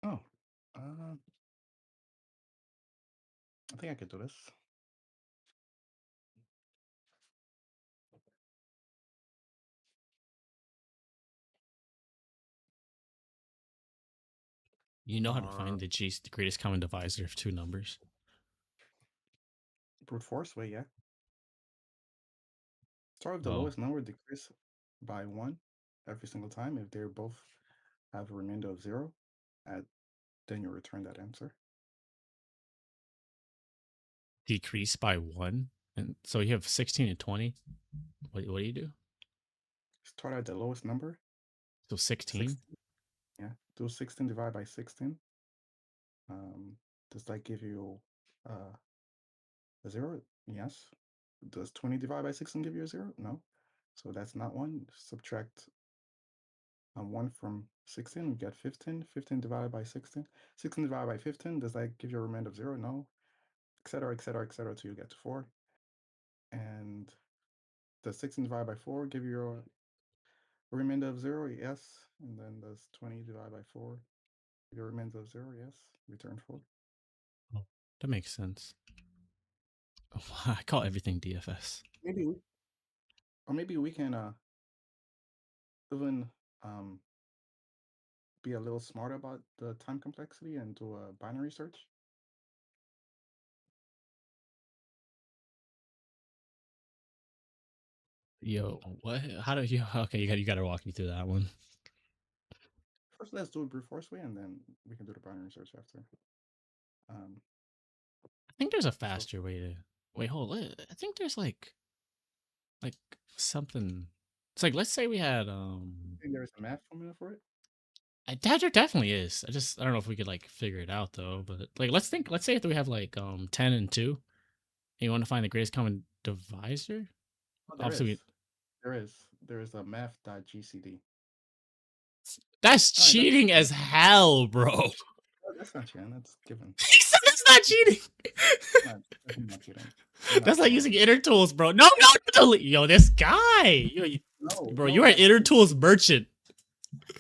Oh, uh, I think I could do this. You know how to Uh, find the greatest common divisor of two numbers. brute force way, yeah. Start with the Oh, lowest number, decrease by one every single time. If they both have a remainder of zero, at then you return that answer. decrease by one, and so you have 16 and 20. What do you do? Start at the lowest number, So 16. 16. Yeah, do 16 divided by 16. Um, does that give you uh, a zero? Yes. Does 20 divided by 16 give you a zero? No. So that's not one. Subtract 1 from 16, we get 15. 15 divided by 16. 16 divided by 15, does that give you a remainder of zero? No. Etc., etc., etc., till you get to 4. And does 16 divided by 4 give you a remainder of 0? Yes. And then does 20 divided by 4 give you a remainder of 0? Yes. Return 4. Oh, that makes sense. I call everything DFS. Maybe we, or maybe we can even um, be a little smarter about the time complexity and do a binary search. Yo, what? How do you? Okay, you got to walk me through that one. First, let's do it brute force way, and then we can do the binary search after. Um, I think there's a so faster way to. Wait, hold. I think there's like something. It's like let's say we had I think there's a math formula for it. there definitely is. I don't know if we could like figure it out though, but like let's say if we have like 10 and 2 and you want to find the greatest common divisor. Oh, Obviously there is a math.gcd. that's All right, that's cheating as hell, bro. that's not cheating. That's given. He said that's not cheating. That's not cheating. You're not That's like following. using inner tools, bro. No, no, delete. Yo, this guy. No, Bro, no, you're an like inner tools merchant.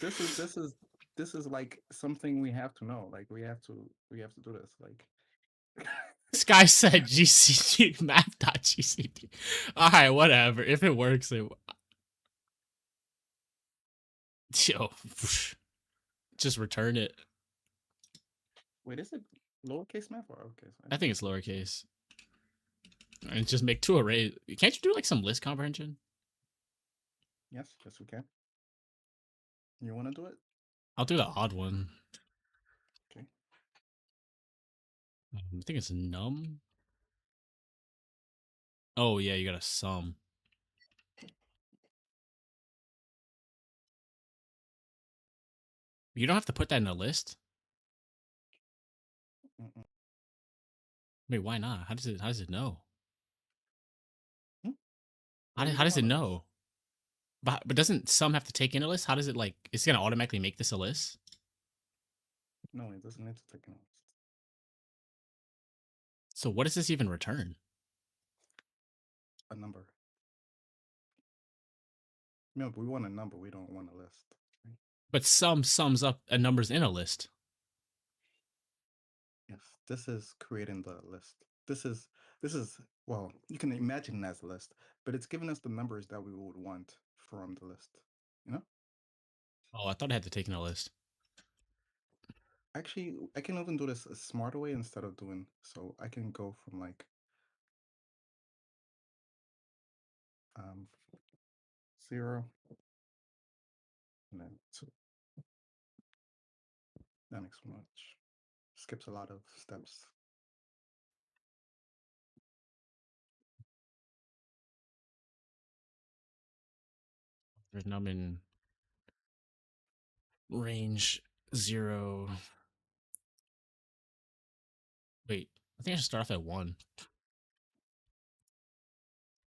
this is like something we have to know. Like we have to do this. Like This guy said GCD math.gcd. All right, whatever. If it works, yo, just return it. wait, is it lowercase math or uppercase? I think it's lowercase. And just make two arrays. Can't you do like some list comprehension? Yes, yes we can. You want to do it? I'll do the odd one. Okay. I think it's num. Oh yeah, you got a sum. You don't have to put that in a list. Mm-mm. Wait, why not? How does it know? Hmm? How, Well, do- we how don't does it want to list. know? But doesn't sum have to take in a list? How does it like? It's gonna automatically make this a list. No, it doesn't need to take a list. So what does this even return? A number. No, we want a number. We don't want a list. Right? But sum sums up a numbers in a list. Yes, this is creating the list. This is well, you can imagine it as a list, but it's giving us the numbers that we would want from the list. You know? Oh, I thought I had to take in a list. Actually, I can even do this a smarter way instead of doing so. I can go from like um 0 and then 2. That makes much skips a lot of steps. There's num in range 0. Wait, I think I should start off at 1,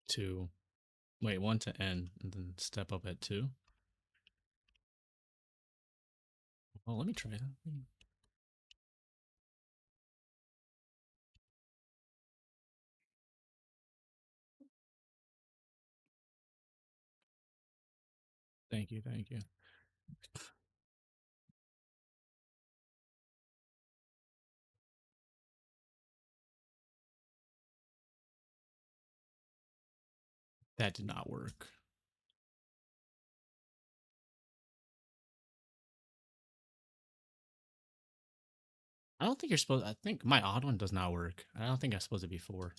2. Wait, 1 to n, and then step up at 2. Oh, let me try that. Thank you, thank you. That did not work. I don't think you're supposed. I think my odd one does not work. I don't think I'm supposed to be 4.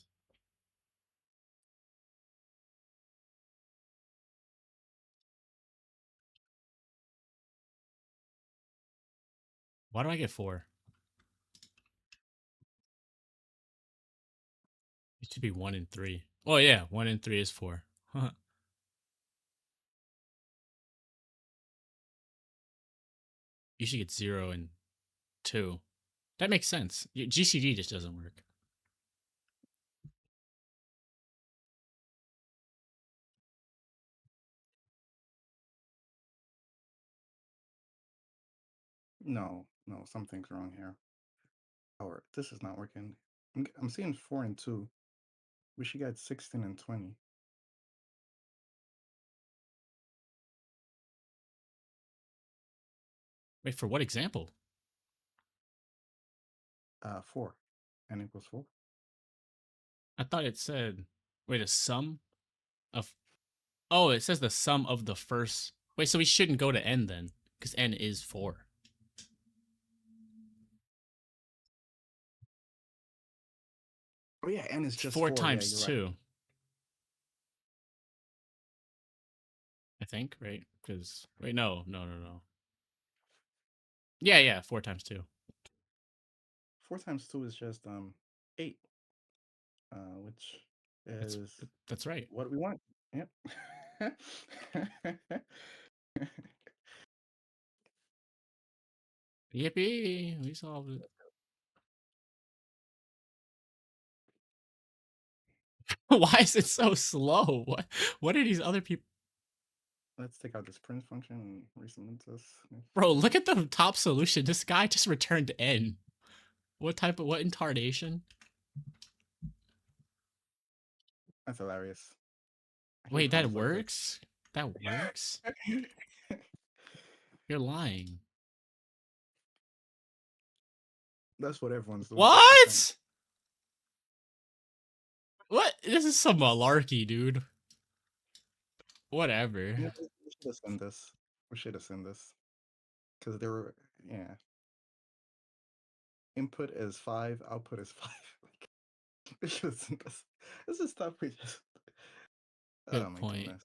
Why do I get 4? It should be 1 and 3. Oh yeah, 1 and 3 is 4. You should get 0 and 2. That makes sense. GCD just doesn't work. No, no, something's wrong here. Or this is not working. I'm seeing 4 and 2. We should get 16 and 20. Wait, for what example? 4. N equals 4. I thought it said, wait, a sum of. Oh, it says the sum of the first. Wait, so we shouldn't go to n then, because n is 4. Oh yeah, N is It's just 4 4. Yeah, times you're right. 2, I think, right? Because wait, no, no, no, no. Yeah, yeah, 4 times 2. 4 times 2 is just 8, which That's is that's right. what we want. Yep. Yippee! We solved it. Why is it so slow? What are these other people? Let's take out this print function and resubmit this. Bro, look at the top solution. This guy just returned n. What incarnation? That's hilarious. I hate Wait, that prompts like this. works? That works? You're lying. That's what everyone's doing. Just pretend. What? What? This is some malarkey, dude. You Whatever. know, we should have sent this. We should have sent this because there were yeah. Input is 5. Output is 5. Like, we should have sent this. This is stuff we just. Oh Good my point. goodness.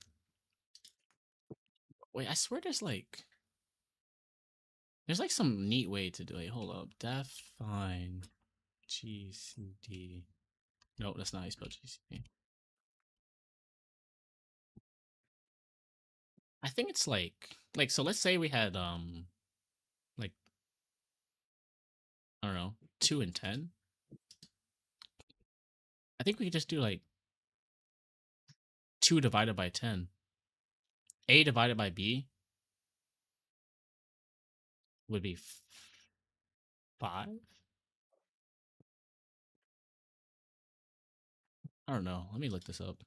Wait, I swear there's like some neat way to do it. Hold up. Define GCD. No, that's not how you spell GCD. I think it's like so let's say we had like I don't know, 2 and 10. I think we could just do like 2 divided by 10. A divided by B would be 5. I don't know. Let me look this up.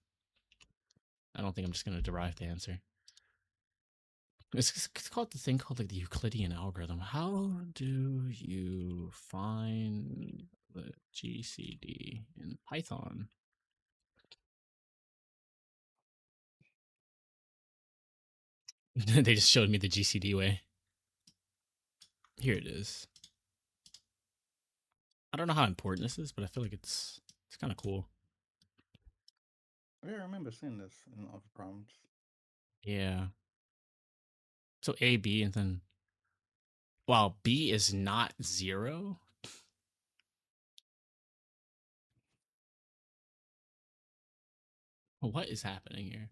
I don't think I'm just going to derive the answer. It's called the thing called like the Euclidean algorithm. How do you find the GCD in Python? They just showed me the GCD way. Here it is. I don't know how important this is, but I feel like it's kind of cool. I remember seeing this in other problems. Yeah. So A, B, and then while B is not 0. What is happening here?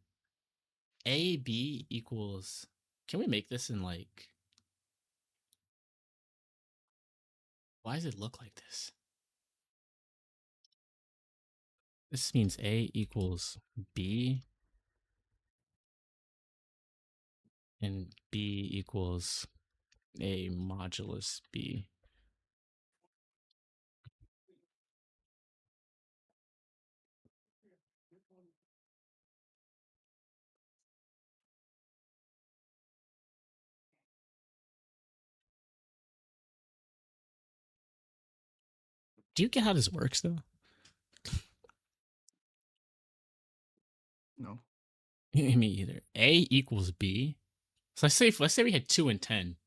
A, B equals. Can we make this in like. Why does it look like this? This means A equals B and B equals A modulus B. Do you get how this works though? No. Me either. A equals B. So let's say we had 2 and 10.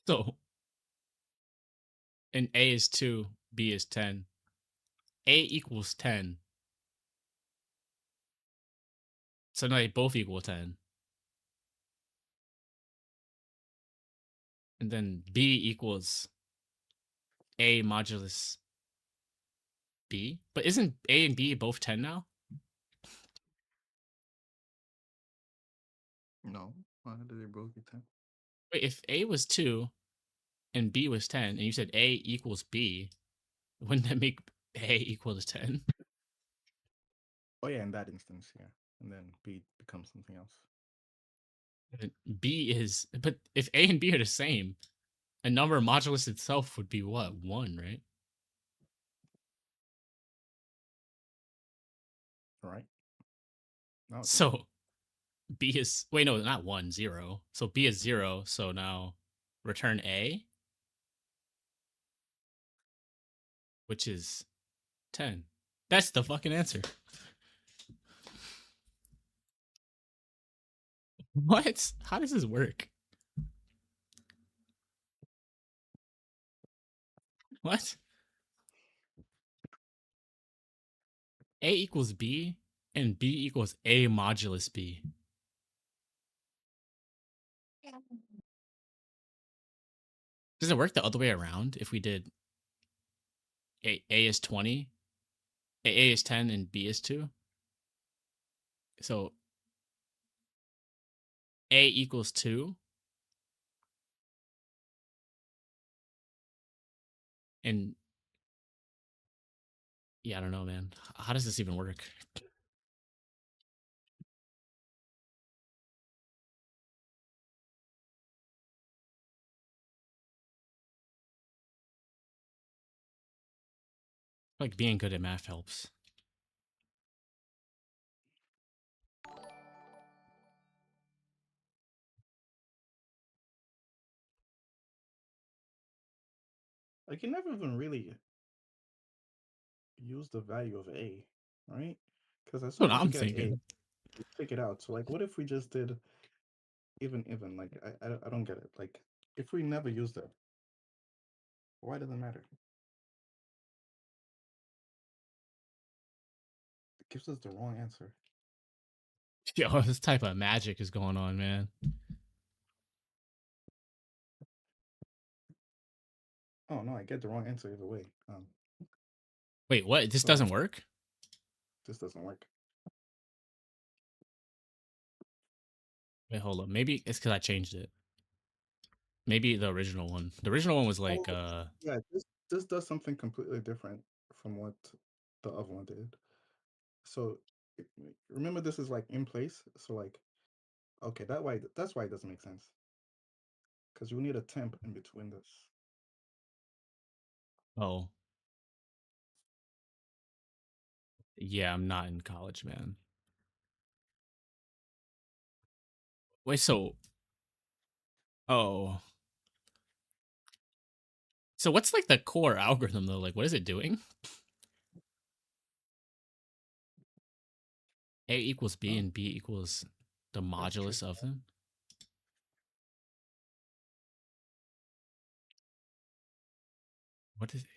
So and A is 2, B is 10. A equals 10. So now they both equal 10. And then B equals A modulus B. But isn't A and B both 10 now? No. Why did they both get 10? Wait, if A was 2 and B was 10, and you said A equals B, wouldn't that make A equal to 10? Oh yeah, in that instance, yeah. And then B becomes something else. B is, but if A and B are the same, a number modulus itself would be what? 1, right? Right? Now it's 1. So B is, wait, no, not 1, 0. So B is 0. So now return A, which is 10. That's the fucking answer. What? How does this work? What? A equals B and B equals A modulus B. Does it work the other way around if we did A is 20, A is 10, and B is 2? So A equals 2, and yeah, I don't know, man. How does this even work? Like being good at math helps. Like you never even really use the value of A, right? Because as That's soon what as you I'm get A, thinking. you take it out. So like what if we just did even? Like I don't get it. Like if we never used it, why does it matter? It gives us the wrong answer. Yo, this type of magic is going on, man. Oh no, I get the wrong answer either way. Wait, what? This So doesn't work? this doesn't work. Wait, hold up. Maybe it's because I changed it. Maybe the original one. The original one was Oh like, yeah, this does something completely different from what the other one did. So it- remember, this is like in place. So like, okay, that's why it doesn't make sense because you need a temp in between this. oh, yeah, I'm not in college, man. Wait, so, oh. So what's like the core algorithm though? Like, what is it doing? A equals B Oh, and B equals the that's modulus tricky. of them? What is it?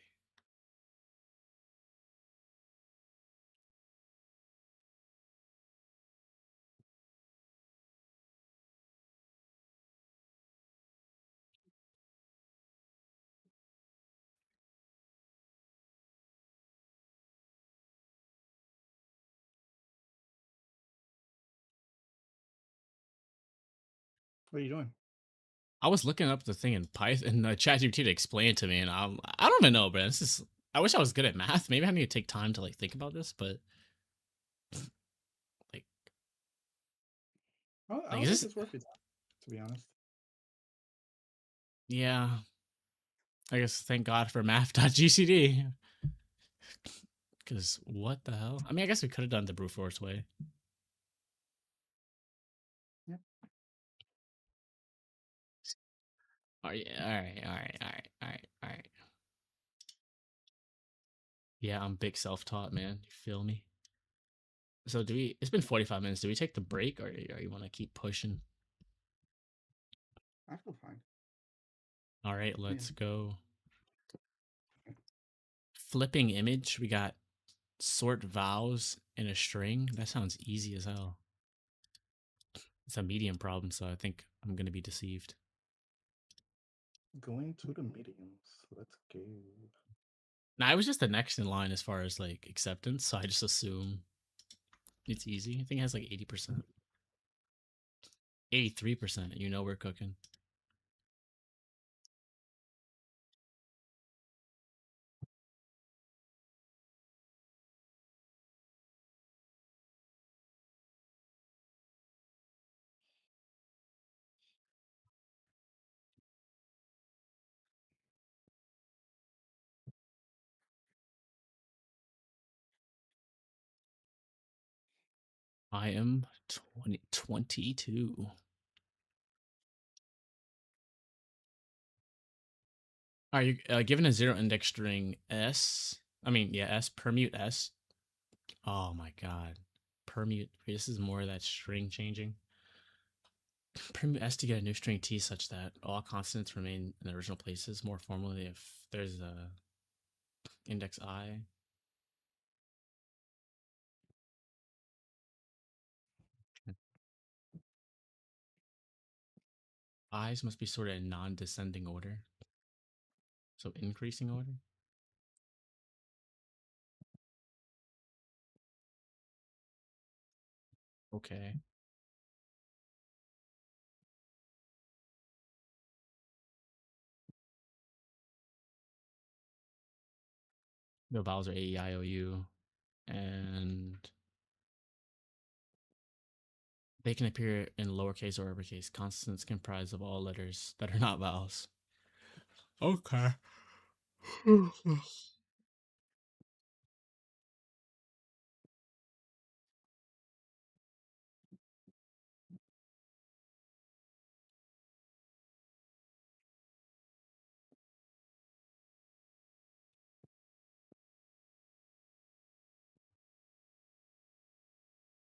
What are you doing? I was looking up the thing in Python and ChatGPT to explain it to me, and I don't even know, bro. This is I wish I was good at math. Maybe I need to take time to like think about this, but like I don't is think this it's worth it, to be honest. yeah. I guess thank God for math.gcd. Because what the hell? I mean, I guess we could have done the brute force way. Yeah. Oh yeah, all right. Yeah, I'm big self-taught, man. You feel me? So do we? It's been 45 minutes. Do we take the break, or you want to keep pushing? I feel fine. All right, Yeah. let's go. Flipping image. We got sort vowels in a string. That sounds easy as hell. It's a medium problem, so I think I'm gonna be deceived. Going to the mediums. Let's go. Now, I was just the next in line as far as like acceptance, so I just assume it's easy. I think it has like 80%, 83%. You know we're cooking. I am 2022. Are you given a zero index string S? I mean, yeah, S permute S. Oh my god, permute. This is more of that string changing. Permute S to get a new string T such that all consonants remain in their original places. More formally, if there's a index I. I's must be sorted in non-descending order, so increasing order. Okay. The vowels are A, E, I, O, U, and they can appear in lowercase or uppercase. Consonants comprised of all letters that are not vowels. Okay.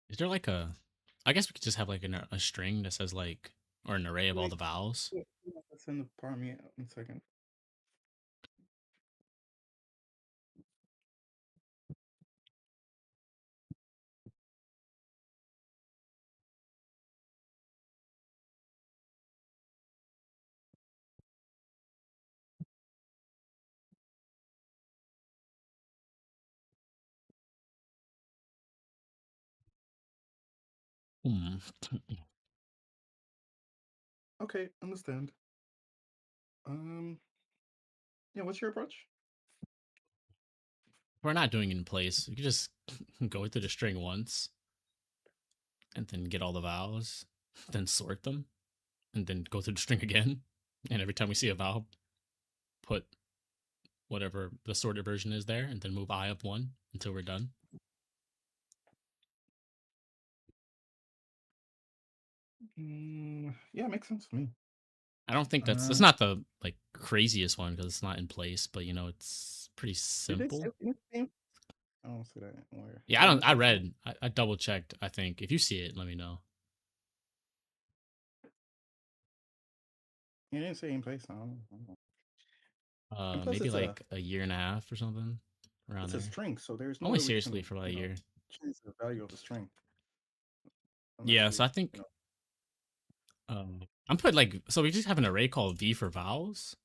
Is there like a? I guess we could just have like a string that says like or an array of all Wait, the vowels. wait, let's send the parmy in a second. Hmm. Okay, understand. Um, yeah, what's your approach? We're not doing it in place. We could just go through the string once and then get all the vowels, then sort them, and then go through the string again. And every time we see a vowel, put whatever the sorted version is there, and then move I up one until we're done. Yeah, makes sense to me. I don't think that's Uh, not the like craziest one because it's not in place, but you know it's pretty did they say simple. in the game? I don't see that anywhere. Yeah, I Did I don't. miss I that somewhere? read. I double checked. I think if you see it, let me know. You didn't say in place. I don't know. And plus, Maybe like a year and a half or something around it's a there. string, so there's no Only way we seriously can, for about a year. change the value of the string unless Yeah, we, so I think I'm put like so we just have an array called V for vowels.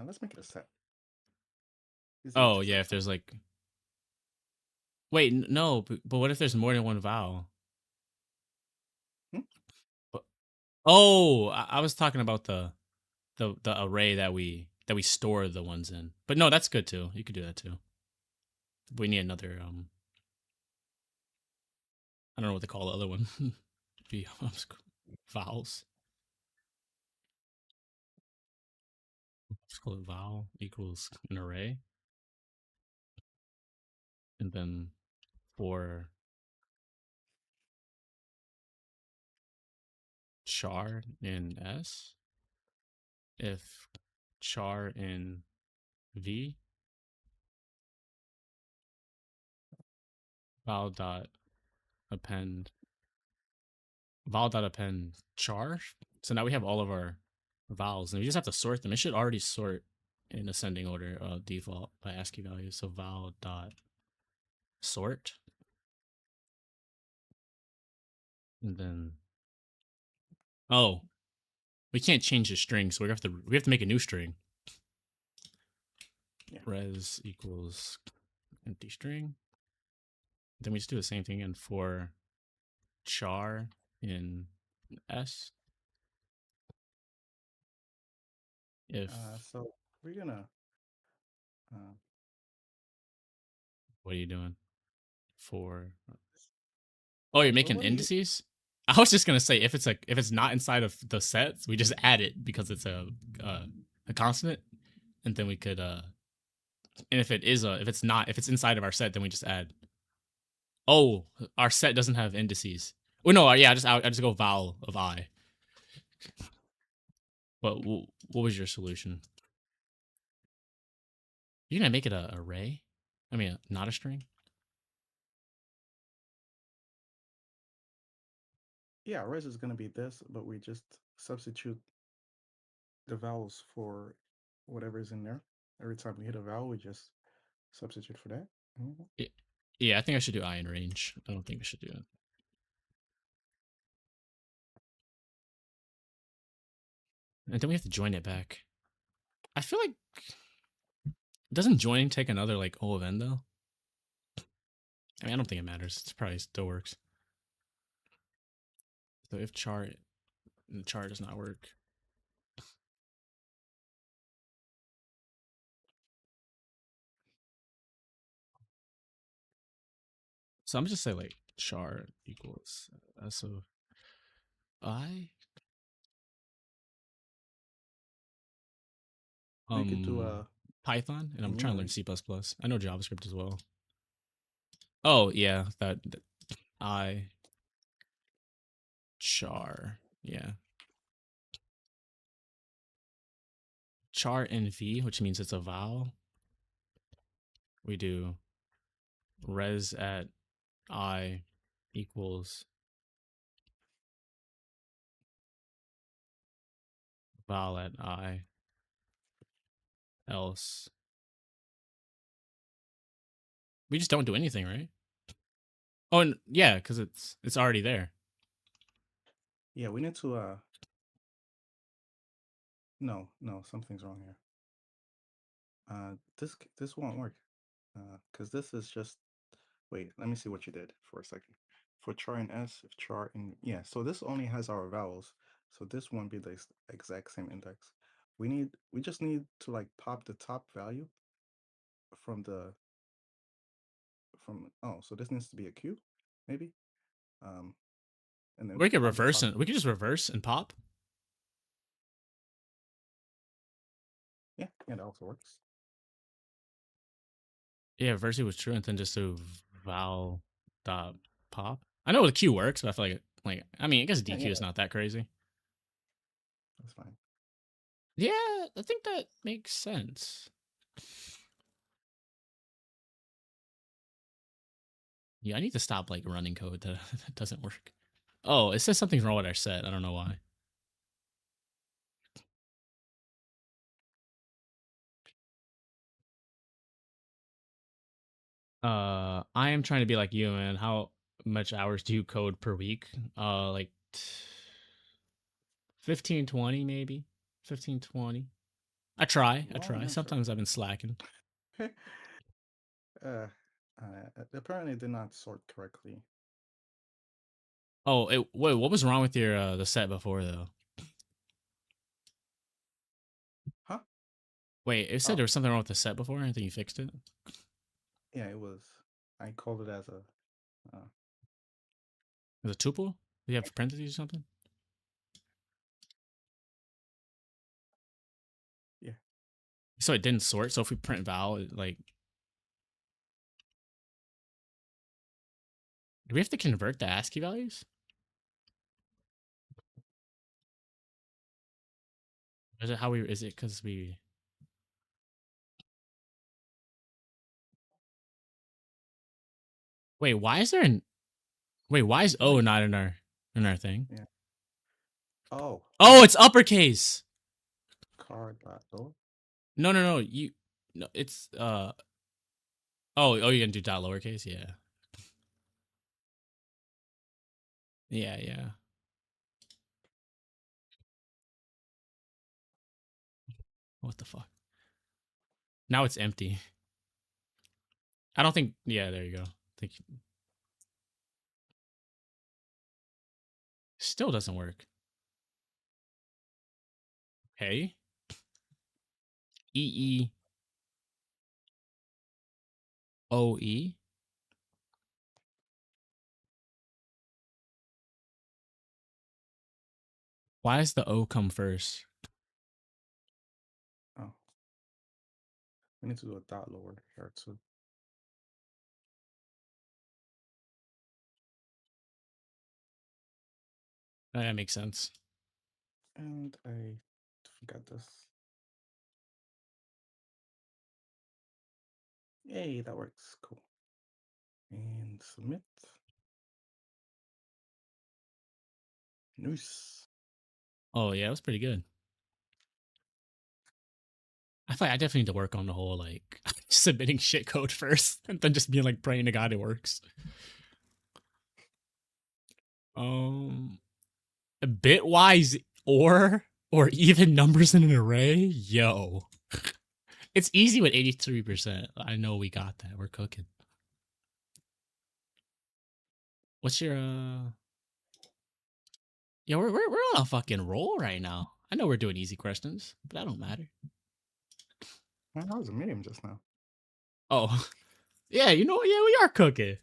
let's make it a set. Is each Oh a yeah, set? if there's like wait no, but what if there's more than one vowel? Hmm? But, oh, I was talking about the array that we store the ones in. But no, that's good too. You could do that too. We need another I don't know what to call the other one. V vowels. Let's call it vowel equals an array, and then for char in S, if char in V, vowel dot append val.append char. So now we have all of our vowels, and we just have to sort them. It should already sort in ascending order default by ASCII values. So val dot sort, and then oh, we can't change the string, so we have to make a new string. Yeah. Res equals empty string. Then we just do the same thing and for char in S. If So we're gonna. Uh, what are you doing for? Oh, you're well, making let me. indices. I was just gonna say if it's not inside of the sets, we just add it because it's a constant, and then we could and if it's inside of our set, then we just add. Oh, our set doesn't have indices. Oh no, yeah, I just go vowel of I. But what was your solution? You're gonna make it a array? I mean, not a string. Yeah, res is gonna be this, but we just substitute the vowels for whatever is in there. Every time we hit a vowel, we just substitute for that. Mhm. Yeah, I think I should do I in range. I don't think we should do it. And then we have to join it back. I feel like doesn't joining take another like O of N though? I mean, I don't think it matters. It's probably still works. So if the char does not work. So I'm just say like char equals S of I. We could do Python, and a I'm new trying to learn one. C++. I know JavaScript as well. Oh yeah, that I char. Yeah. Char in V, which means it's a vowel. We do res at I equals vowel at I, else. We just don't do anything, right? Oh, and yeah, because it's already there. Yeah, we need to. No, no, something's wrong here. This won't work. Because this is just. Wait, let me see what you did for a second. For char in S, if char in yeah, so this only has our vowels, so this won't be the exact same index. We just need to like pop the top value from the from oh, so this needs to be a Q, maybe, um, and then We could pop the reverse top. and we could just reverse and pop. Yeah, yeah, that also works. Yeah, reverse it was true, and then just do val dot pop. I know the Q works, but I feel like I mean I guess Yeah, DQ yeah, is not that crazy. that's fine. Yeah, I think that makes sense. Yeah, I need to stop like running code that doesn't work. Oh, it says something's wrong with our set. I don't know why. I am trying to be like you, man. How much hours do you code per week? Like 15, 20 maybe. 15, 20. I try. I Long try. answer. Sometimes I've been slacking. uh, Apparently it did not sort correctly. Oh, wait, what was wrong with your the set before though? Huh? Wait, it said Oh, there was something wrong with the set before. I think you fixed it. yeah, it was. I called it as a. Was it tuple? Do you have parentheses or something? Yeah. So it didn't sort. So if we print val, like, do we have to convert the ASCII values? Is it how we? Is it because we? Wait, why is there an? Wait, why is Oh, O not in our thing? yeah. Oh, Oh, it's uppercase. card dot lower. No, no, no. You no, it's oh, you're gonna do dot lowercase? Yeah. Yeah, yeah. What the fuck? Now it's empty. I don't think yeah, there you go. Think still doesn't work. Okay. E O E. Why does the O come first? Oh, we need to do a dot lower here too. That makes sense. And I forgot this. Yay, that works. Cool. And submit. Nice. Oh yeah, it was pretty good. I feel like I definitely need to work on the whole like submitting shit code first and then just being like praying to God it works. Um bitwise or even numbers in an array? Yo. It's easy with 83%. I know we got that. We're cooking. What's your yeah, we're on a fucking roll right now. I know we're doing easy questions, but that don't matter. Man, that was a medium just now. Oh. Yeah, you know, yeah, we are cooking.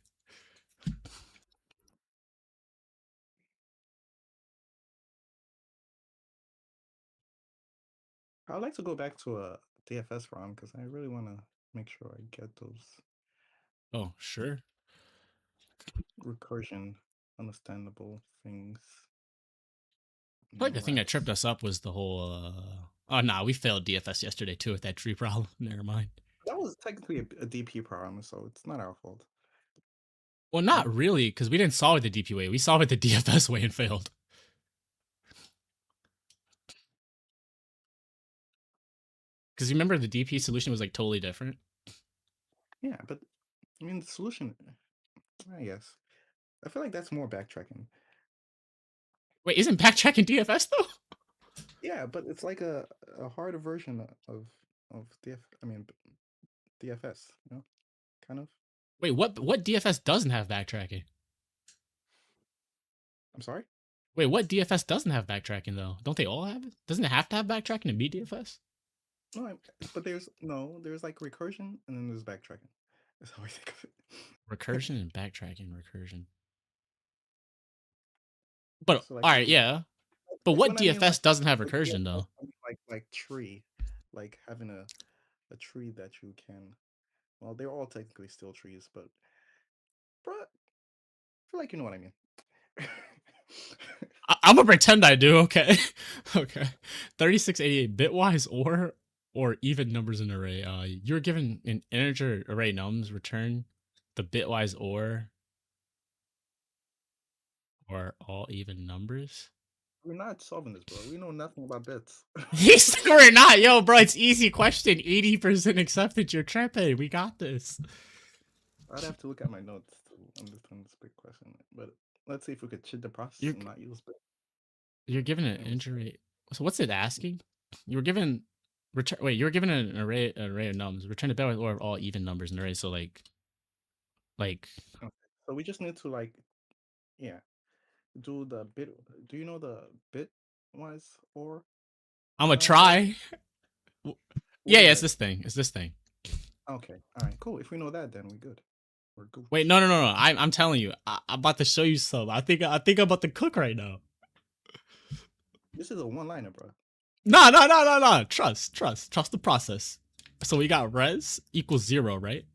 I'd like to go back to a DFS round because I really want to make sure I get those Oh, sure. recursion understandable things. I feel like the thing that tripped Rats. us up was the whole oh nah, we failed DFS yesterday too with that tree problem. Never mind. That was technically a DP problem, so it's not our fault. Well, No? not really, because we didn't solve it the DP way. We solved it the DFS way and failed. Because you remember the DP solution was like totally different. Yeah, but I mean, the solution, I guess. I feel like that's more backtracking. Wait, isn't backtracking DFS though? Yeah, but it's like a harder version of I mean DFS, you know, kind of. Wait, what DFS doesn't have backtracking? I'm sorry. Wait, what DFS doesn't have backtracking though? Don't they all have it? Doesn't it have to have backtracking to be DFS? No, but there's like recursion and then there's backtracking. That's how I think of it. Recursion and backtracking, recursion. But So like all when right, yeah. But what when I mean DFS doesn't have recursion DFS, though? I mean like tree, like having a tree that you can. Well, they're all technically still trees, but bro, I feel like you know what I mean. I'm gonna pretend I do. Okay, okay. 3688 bitwise or even numbers in array. You're given an integer array nums. Return the bitwise or all even numbers. We're not solving this, bro. We know nothing about bits. He's we're not, yo, bro. It's easy question. 80% accepted. You're tripping. We got this. I'd have to look at my notes to understand this big question. But let's see if we could cheat the process You're and not use bit. you're given an It was integer array. So what's it asking? You were given return. Wait, you were given an array of nums. Return the bitwise or of all even numbers in array. So like okay. So we just need to like, yeah, do the bit. Do you know the bitwise or I'm gonna or? try. What Yeah, is yeah, it's that? this thing. It's this thing. Okay, all right, cool. If we know that, then we're good. We're Wait, gooch. no, no, no, no. I'm telling you. I'm about to show you some. I think I'm about to cook right now. This is a one-liner, bro. No, no, no, no, no. Trust the process. So we got res equals 0, right?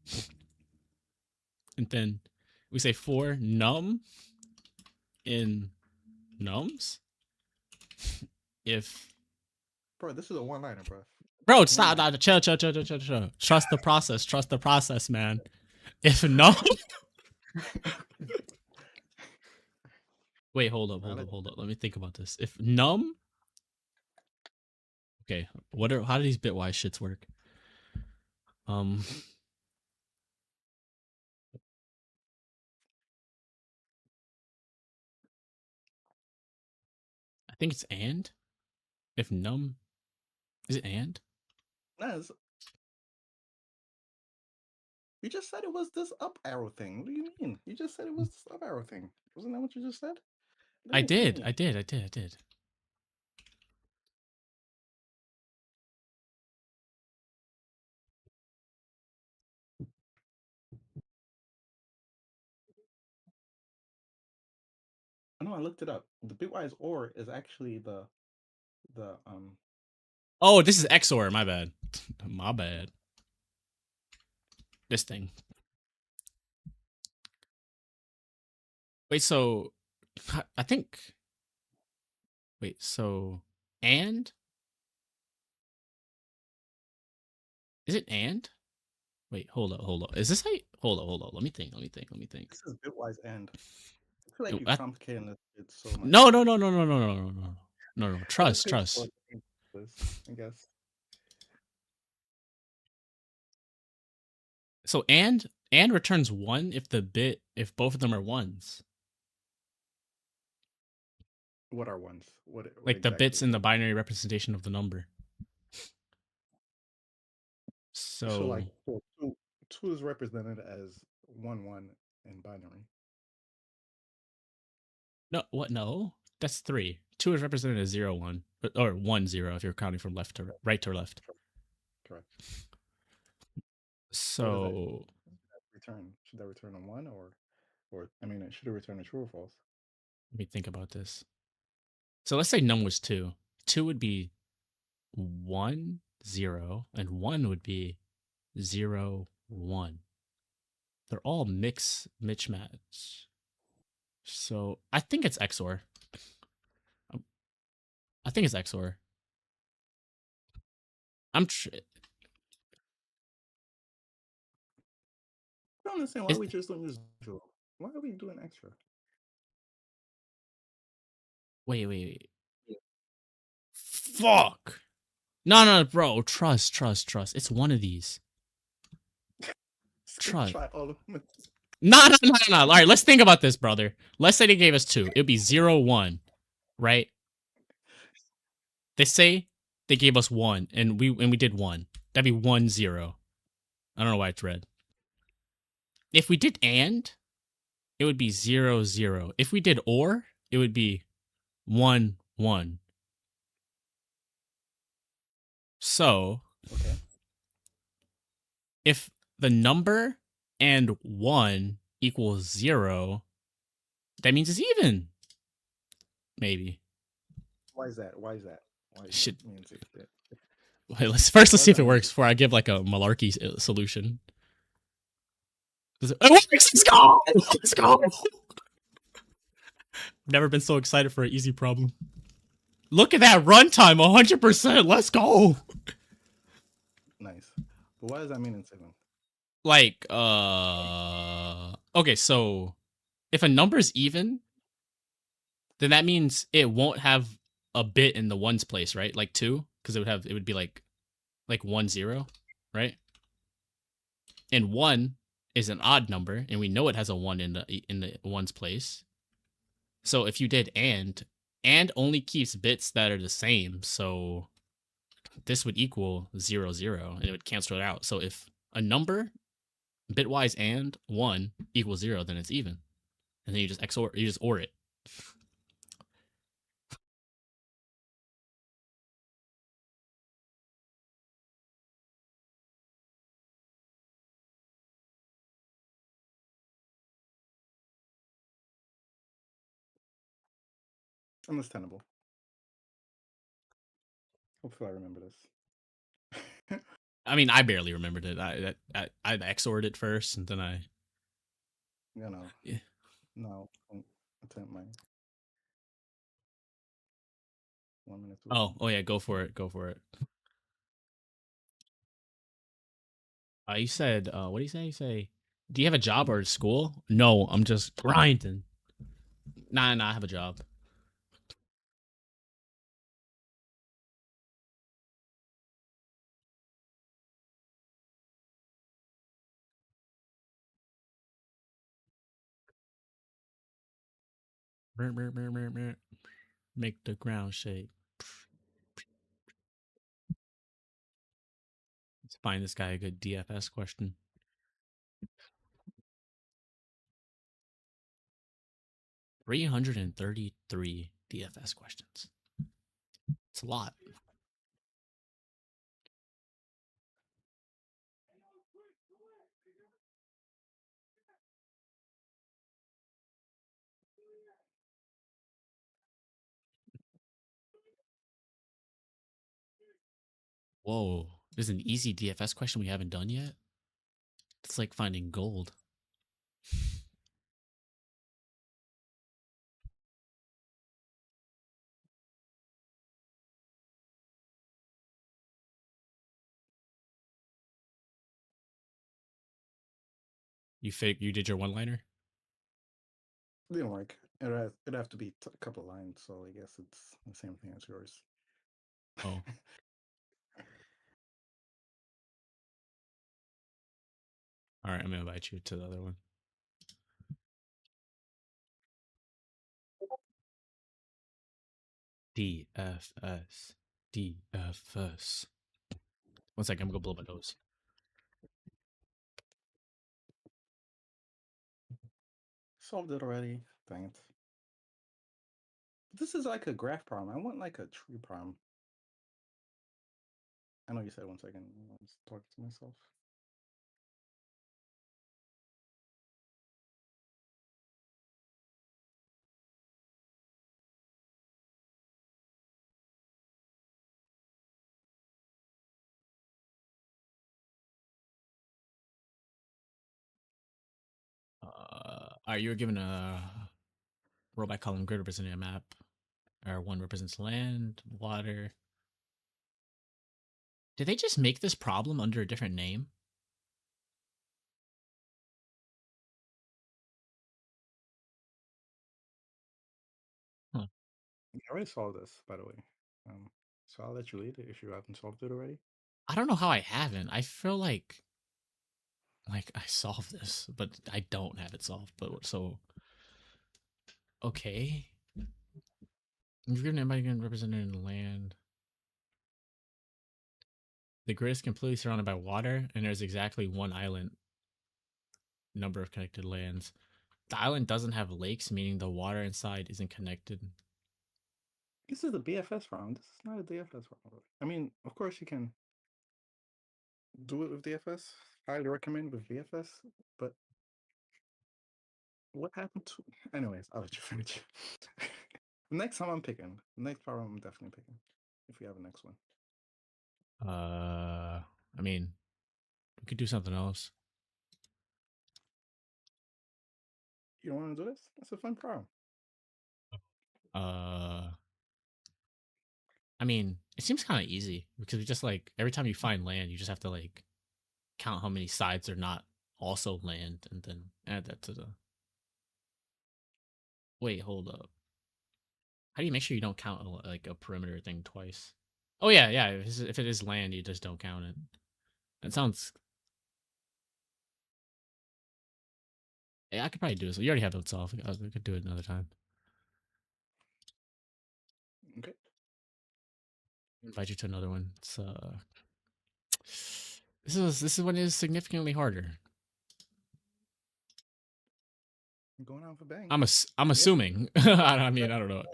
And then we say for num in nums if Bro, this is a one-liner, bro. bro, No stop, math. stop, chill. Trust the process. Trust the process, man. If num Wait, hold up, hold Valid. up, hold up. Let me think about this. If num, okay, what are how do these bitwise shits work? Um, I think it's and. If num, is it and? No, you just said it was this up arrow thing. What do you mean? You just said it was this up arrow thing. Wasn't that what you just said? Let I me did, see. I did, I did, I did. I know I looked it up. The bitwise OR is actually the. Oh, this is XOR. My bad. My bad. This thing. Wait, so I think. Wait, so and is it and? Wait, hold up, hold up. Is this how? Hold up, hold up. Let me think. Let me think. Let me think. This is bitwise and. I feel like Yo, you complicating it so much. no, no, no, no, no, no, no, no, no, no, no. Go to Trust, page four. trust. I guess. So and returns one if both of them are ones. What are ones? What Like the bits exactly? in the binary representation of the number. So like So two is represented as 1 1 in binary. no, what? No, that's three. Two is represented as 0 1, or 1 0 if you're counting from left to right to left. Correct. What does that So return? Should that return a one or I mean, it should have returned a true or false? let me think about this. So let's say num was two. Two would be 1 0, and one would be 0 1. They're all mismatch. So I think it's XOR. Um, I think it's XOR. I'm tr- I don't understand why is we just don't use visual. Why are we doing extra? wait. Fuck. No, no, bro. Trust. It's one of these. Skip Trust. try all of them. No. All right, let's think about this, brother. Let's say they gave us two. It'd be 0 1, right? They say they gave us one, and we did one. That'd be 1 0. I don't know why it's red. If we did and, it would be 0 0. If we did or, it would be 1 1. So Okay. if the number and one equals 0, that means it's even. Maybe. Why is that? Why is that? Why is that Shit. means it? Wait, let's What does see if that it mean? works before I give like a malarkey solution. It works. Let's go. Let's go. Never been so excited for an easy problem. Look at that runtime, 100%. Let's go. Nice. But why does that mean in seven? Like, okay, so if a number's even, then that means it won't have a bit in the ones place, right? Like two, because it would be like 1 0, right? And one is an odd number, and we know it has a one in the ones place. So if you did and only keeps bits that are the same, so this would equal 0 0, and it would cancel it out. So if a number bitwise and one equals 0, then it's even, and then you just or it. Understandable. Hopefully I remember this. I mean, I barely remembered it. I XOR'd it first, and then I You know, yeah. no, attempt my 1 minute to Oh, attempt. oh yeah, go for it, go for it. You said, what do you say? You say, do you have a job or school? No, I'm just grinding. Nah, I have a job. Make the ground shake. Let's find this guy a good DFS question. 333 DFS questions. It's a lot. Whoa. There's an easy DFS question we haven't done yet. It's like finding gold. You did your one liner? Didn't work. It'd have to be a couple lines, so I guess it's the same thing as yours. Oh. All right, I'm gonna invite you to the other one. DFS. DFS. One second, I'm gonna go blow my nose. Solved it already. Dang it. This is like a graph problem. I want like a tree problem. I know you said 1 second. I was talking to myself. All right, you were given a row by column grid representing a map. Or one represents land, water. Did they just make this problem under a different name? Huh. I already solved this, by the way. So I'll let you lead it if you haven't solved it already. I don't know how I haven't. I feel like I solved this, but I don't have it solved. But so okay. You've given anybody can represent in the land. The grid is completely surrounded by water, and there's exactly one island number of connected lands. The island doesn't have lakes, meaning the water inside isn't connected. This is a BFS round. This is not a DFS round. I mean, of course you can do it with DFS. Highly recommend with VFS. But what happened to? Anyways, I'll let you finish. Next time I'm picking. Next problem I'm definitely picking. If we have a next one. I mean, we could do something else. You don't want to do this? That's a fun problem. Uh, I mean, it seems kind of easy because we just like every time you find land, you just have to like count how many sides are not also land and then add that to the. Wait, hold up. How do you make sure you don't count like a perimeter thing twice? Oh yeah. If it is land, you just don't count it. That sounds. Yeah, I could probably do this. You already have it solved. I could do it another time. Okay. Invite you to another one. It's this one is significantly harder. I'm going out for bang. I'm Yeah. assuming. I mean, I don't know.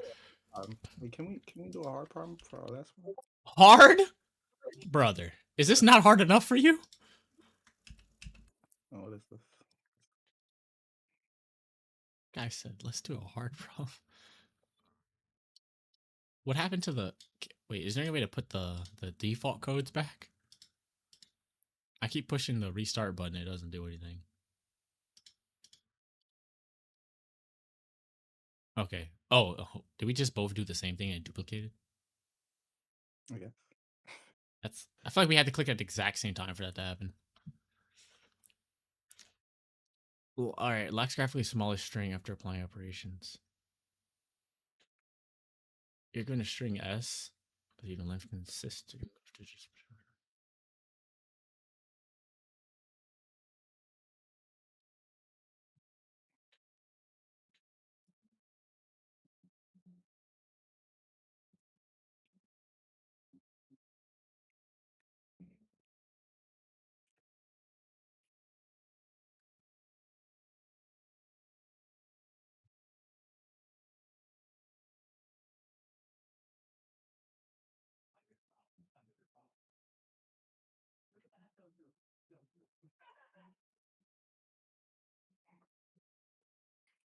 Wait, can we do a hard problem for our last one? Hard, brother. Is this not hard enough for you? Oh, what is this? Guy said, let's do a hard problem. What happened to the. Wait, is there any way to put the default codes back? I keep pushing the restart button. It doesn't do anything. Okay. Oh, did we just both do the same thing and duplicate it? Okay. That's. I feel like we had to click at the exact same time for that to happen. Well, all right. Lacks graphically smallest string after applying operations. You're going to string s, but even length consistent.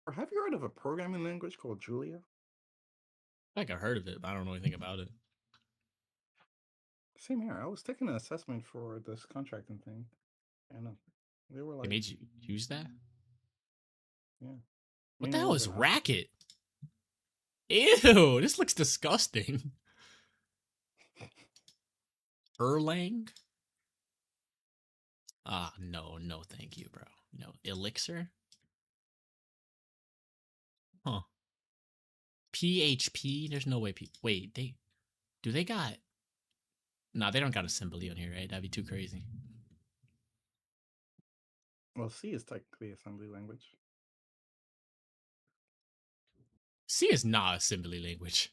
Or have you heard of a programming language called Julia? I think I heard of it, but I don't know anything about it. Same here. I was taking an assessment for this contracting thing, and they were They like, made you use that? yeah, What the meaning it hell was is an optional. racket? Ew, this looks disgusting. Erlang? Ah, no, no, thank you, bro. No, Elixir? Huh. PHP? There's no way. Wait, they got? Nah, they don't got assembly on here, right? That'd be too crazy. Well, C is technically assembly language. C is not assembly language.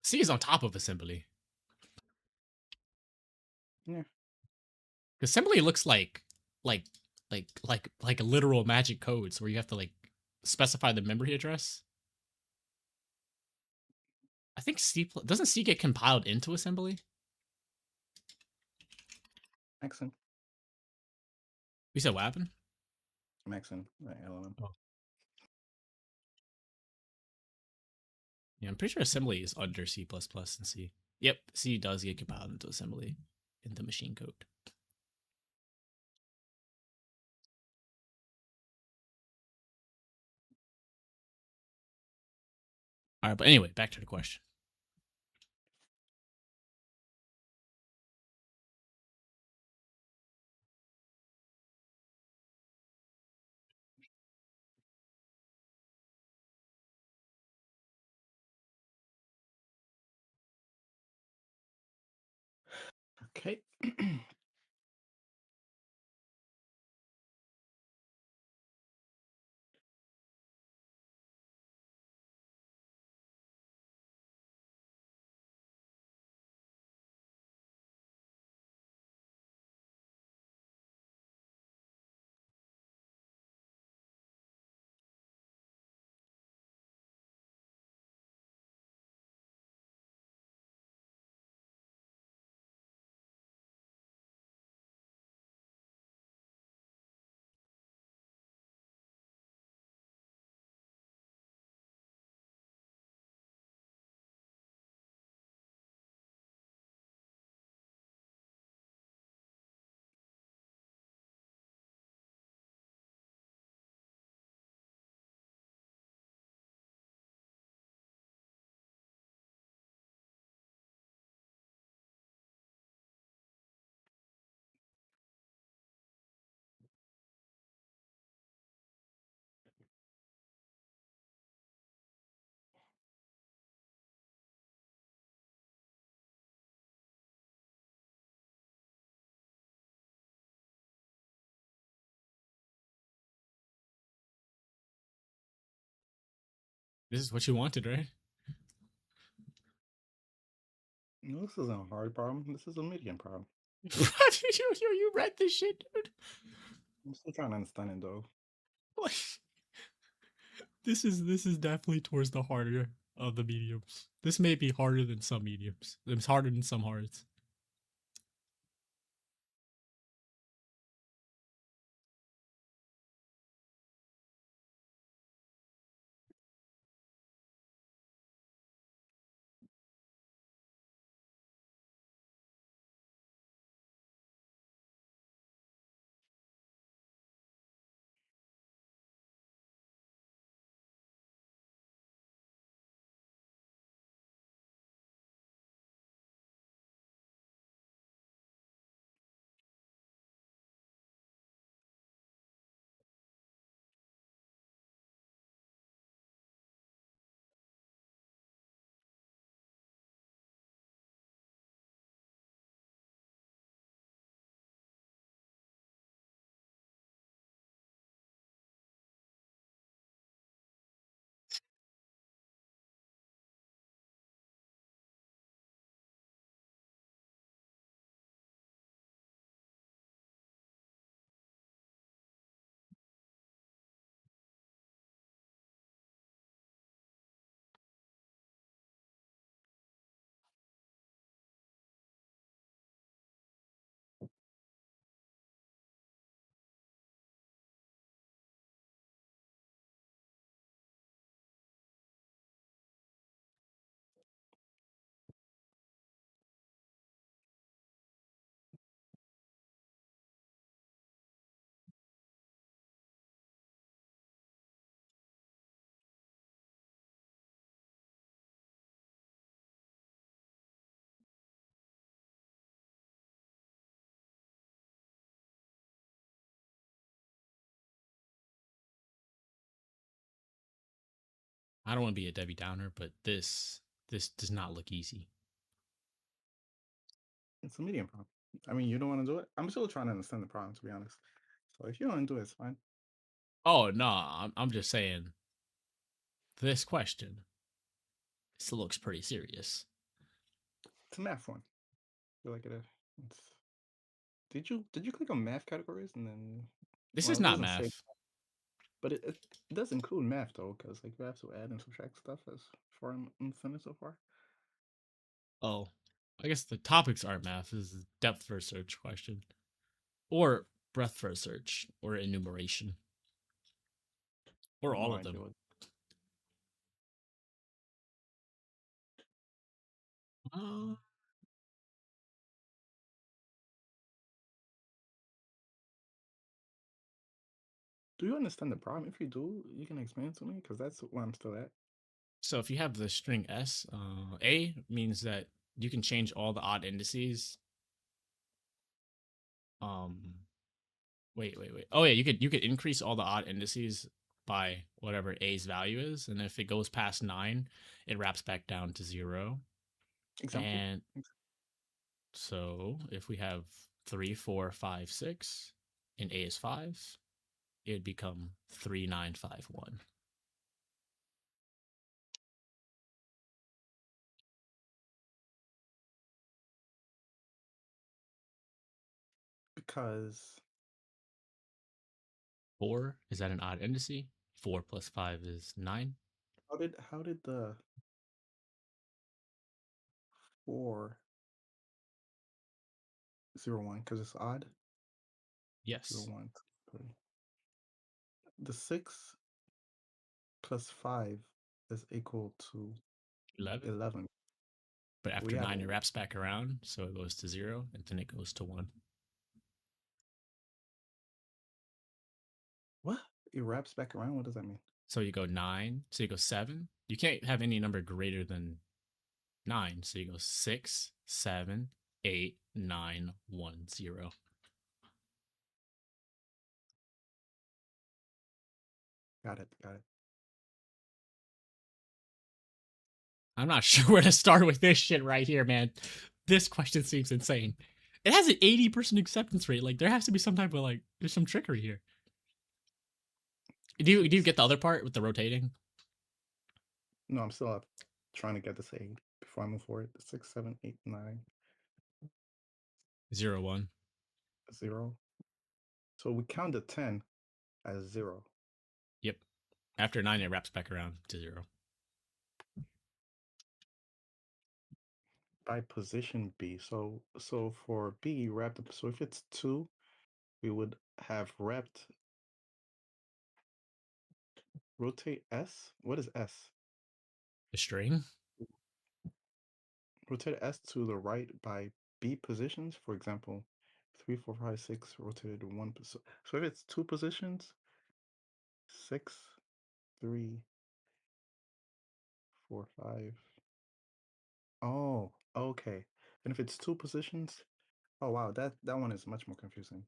C is on top of assembly. Yeah, Assembly looks like like a literal magic codes where you have to like specify the memory address. I think C doesn't C get compiled into assembly. Maxon, We said what happened? Maxon, LLM. Oh. Yeah, I'm pretty sure assembly is under C++ and C. Yep, C does get compiled into assembly into machine code. All right, but anyway, back to the question. Okay. This is what you wanted, right? No, this isn't a hard problem. This is a medium problem. You read this shit, dude. I'm still trying to understand it though. Like, this is definitely towards the harder of the mediums. This may be harder than some mediums. It's harder than some hards. I don't want to be a Debbie Downer, but this does not look easy. It's a medium problem. I mean, you don't want to do it. I'm still trying to understand the problem, to be honest. So if you don't want to do it, it's fine. Oh no, I'm just saying this question. This looks pretty serious. It's a math one. I feel like it's. Did you click on math categories and then? This Well, is it not doesn't say, math. but it does include math though, because like you have to add and subtract stuff as far in the sentence so far. Oh, I guess the topics aren't math. This is a depth first search question, or breadth first search, or enumeration, or all No of idea them. what. Uh, Do you understand the problem? If you do, you can explain it to me, because that's where I'm still at. so if you have the string s, a means that you can change all the odd indices. Um, wait. Oh yeah, you could increase all the odd indices by whatever a's value is, and if it goes past 9, it wraps back down to 0. Example. And so if we have 3, 4, 5, 6, and a is 5, it would become 3951. Because 4 is that an odd indice? 4 plus 5 is 9. how did the 4 0 1, because it's odd. 0 Yes, 1 2 3. The 6 plus 5 is equal to 11. 11. But We after have 9, it wraps back around, so it goes to 0, and then it goes to 1. what? It wraps back around. What does that mean? So you go 9, so you go 7. You can't have any number greater than 9, so you go 6, 7, 8, 9, 1, 0. Got it. Got it. I'm not sure where to start with this shit right here, man. This question seems insane. It has an 80% acceptance rate. Like there has to be some type of like there's some trickery here. Do you get the other part with the rotating? No, I'm still up trying to get this 8 before I move forward. 6 7 8 9 Zero one. 0. So we count the 10 as 0 Yep. After 9, it wraps back around to 0. by position B. So for B, wrapped up. So if it's 2, we would have wrapped rotate S. What is S? The string. Rotate S to the right by B positions. For example, 3 4 5 6 rotated 1. So if it's 2 positions, 6 3 4 5. Oh, okay. And if it's 2 positions, oh wow, that one is much more confusing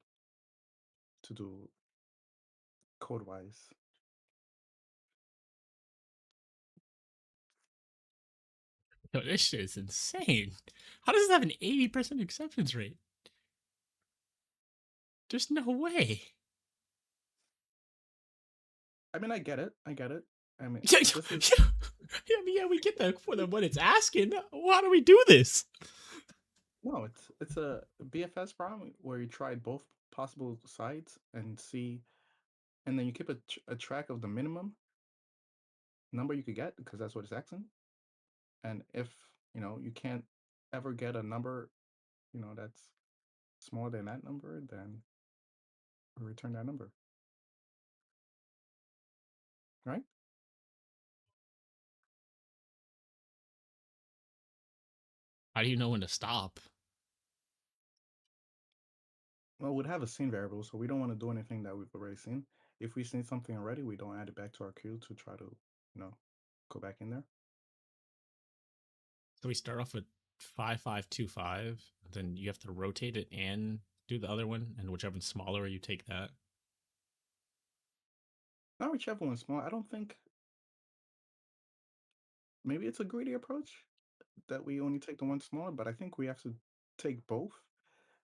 to do code wise. Yo, this shit is insane. How does it have an 80% acceptance rate? There's no way. I mean, I get it. I get it. I mean, Yeah, this is yeah, we get that for what it's asking. Why do we do this? no, it's a BFS problem where you try both possible sides and see, and then you keep a track of the minimum number you could get because that's what it's asking. And if you can't ever get a number, that's smaller than that number, then return that number, right? How do you know when to stop? Well, we'd have a scene variable, so we don't want to do anything that we've already seen. If we've seen something already, we don't add it back to our queue to try to, go back in there. So we start off with 5525, then you have to rotate it and do the other one, and whichever one's smaller, you take that. Not whichever one's small. I don't think. maybe it's a greedy approach that we only take the one smaller, but I think we have to take both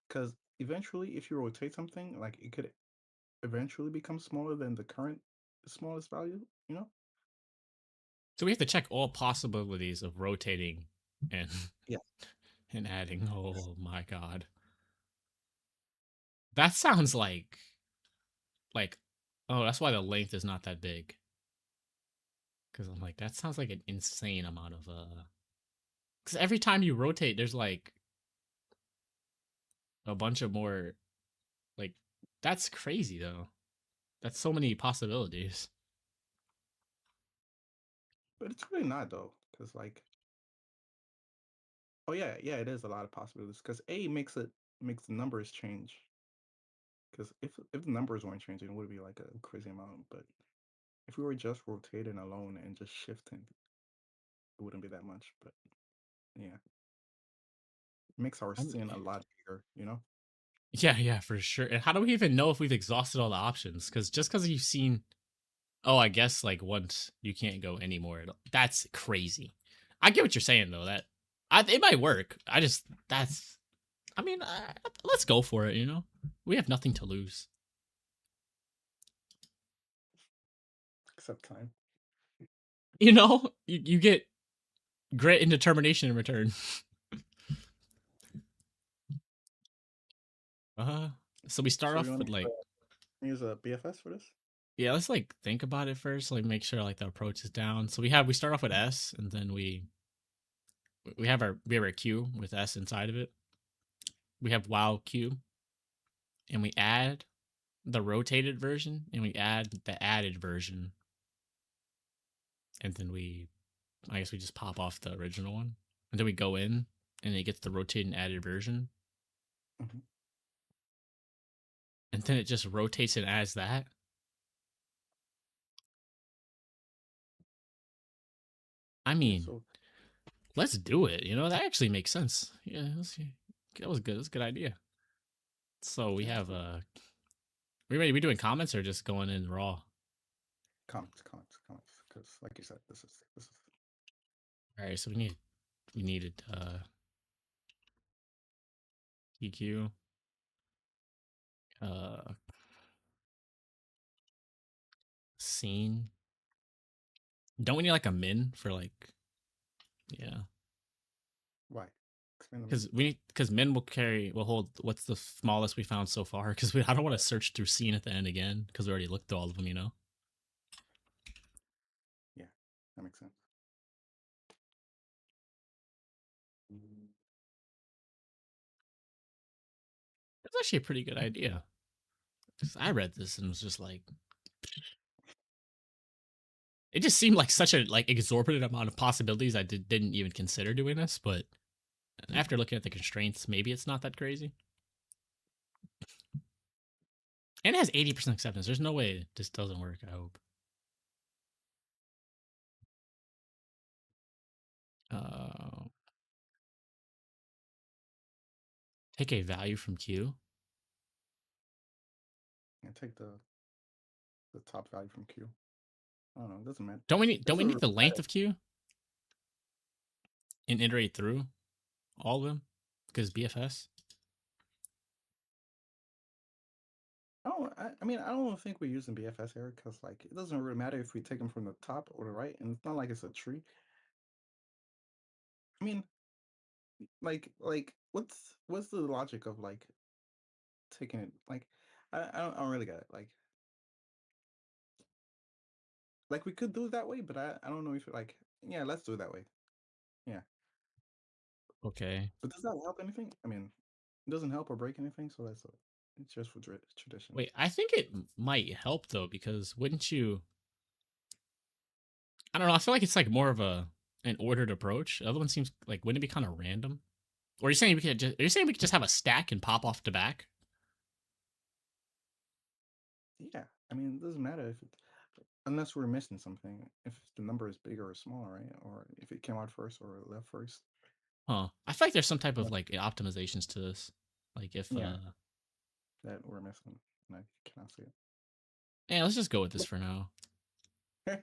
because eventually, if you rotate something, like it could eventually become smaller than the current smallest value. You know? So we have to check all possibilities of rotating and Yeah. and adding. Oh my god. That sounds like oh, that's why the length is not that big. Cuz I'm like that sounds like an insane amount of cuz every time you rotate there's like a bunch of more like that's crazy though. That's so many possibilities. But it's really not though, because like, oh yeah, yeah, it is a lot of possibilities. Because A makes the numbers change. Because if the numbers weren't changing, it would be like a crazy amount. But if we were just rotating alone and just shifting, it wouldn't be that much. But yeah, it makes our I'm, scene a lot bigger. You know? yeah, yeah, for sure. And how do we even know if we've exhausted all the options? Cuz just cuz you've seen oh, I guess like once you can't go anymore. That's crazy. I get what you're saying though. It might work. I just that's. I mean, let's go for it. You know, we have nothing to lose. Except time. You know, you get grit and determination in return. Uh, so we start So you off want with to like use a BFS for this? yeah, let's like think about it first. Like make sure like the approach is down. So we start off with S, and then we have our Q with S inside of it. We have wow Q, and we add the rotated version and we add the added version and then I guess we just pop off the original one and then we go in and it gets the rotated and added version Hmm. and then it just rotates and adds that. I Yeah. mean, So let's do it. You know, that actually makes sense. Yeah, that was good. That's a good idea. So we yeah. have So we ready? We doing comments or just going in raw? comments. Because like you said, this is All right, so we needed EQ uh scene. Don't we need like a min for like yeah. why. Explain to me. Because men will hold what's the smallest we found so far because I don't want to search through scene at the end again because we already looked through all of them, you know. Yeah, that makes sense. Mhm. It's actually a pretty good idea. 'Cause I read this and was just like it just seemed like such a like exorbitant amount of possibilities didn't even consider doing this, but after looking at the constraints maybe it's not that crazy, and it has 80% acceptance. There's no way this doesn't work. I hope. uh Take a value from Q. And take the top value from Q. I don't know. It doesn't matter. It Don't we doesn't need really the length matter. of Q and iterate through all of them because BFS. I mean, I don't think we're using BFS here because like it doesn't really matter if we take them from the top or the right, and it's not like it's a tree. I mean, like what's the logic of like taking it? Like, I don't really get it. Like we could do it that way, but I don't know if like yeah, let's do it that way. Yeah, Okay. but does that help anything? I mean, it doesn't help or break anything, so it's just for tradition. Wait, I think it might help though because wouldn't you? I don't know. I feel like it's like more of an ordered approach. The other one seems like wouldn't it be kind of random? Or are you saying we could just? Are you saying we could just have a stack and pop off to back? Yeah, I mean, it doesn't matter if it, unless we're missing something, if the number is bigger or small, right? Or if it came out first or left first. Huh? I feel like there's some type Yeah, of like optimizations to this. Like if yeah, that we're missing, and I cannot see yeah, let's just go with this for now. it.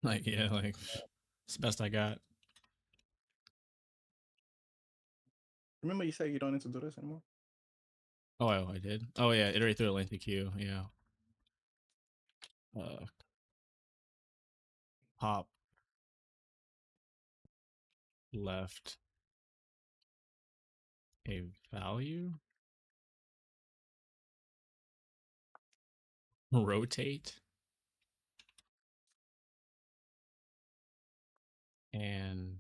Like yeah, like It's the best I got. Remember you said you don't need to do this anymore? Oh, I did. Oh yeah, iterate through a lengthy queue. Yeah. Uh, pop left a value. Rotate and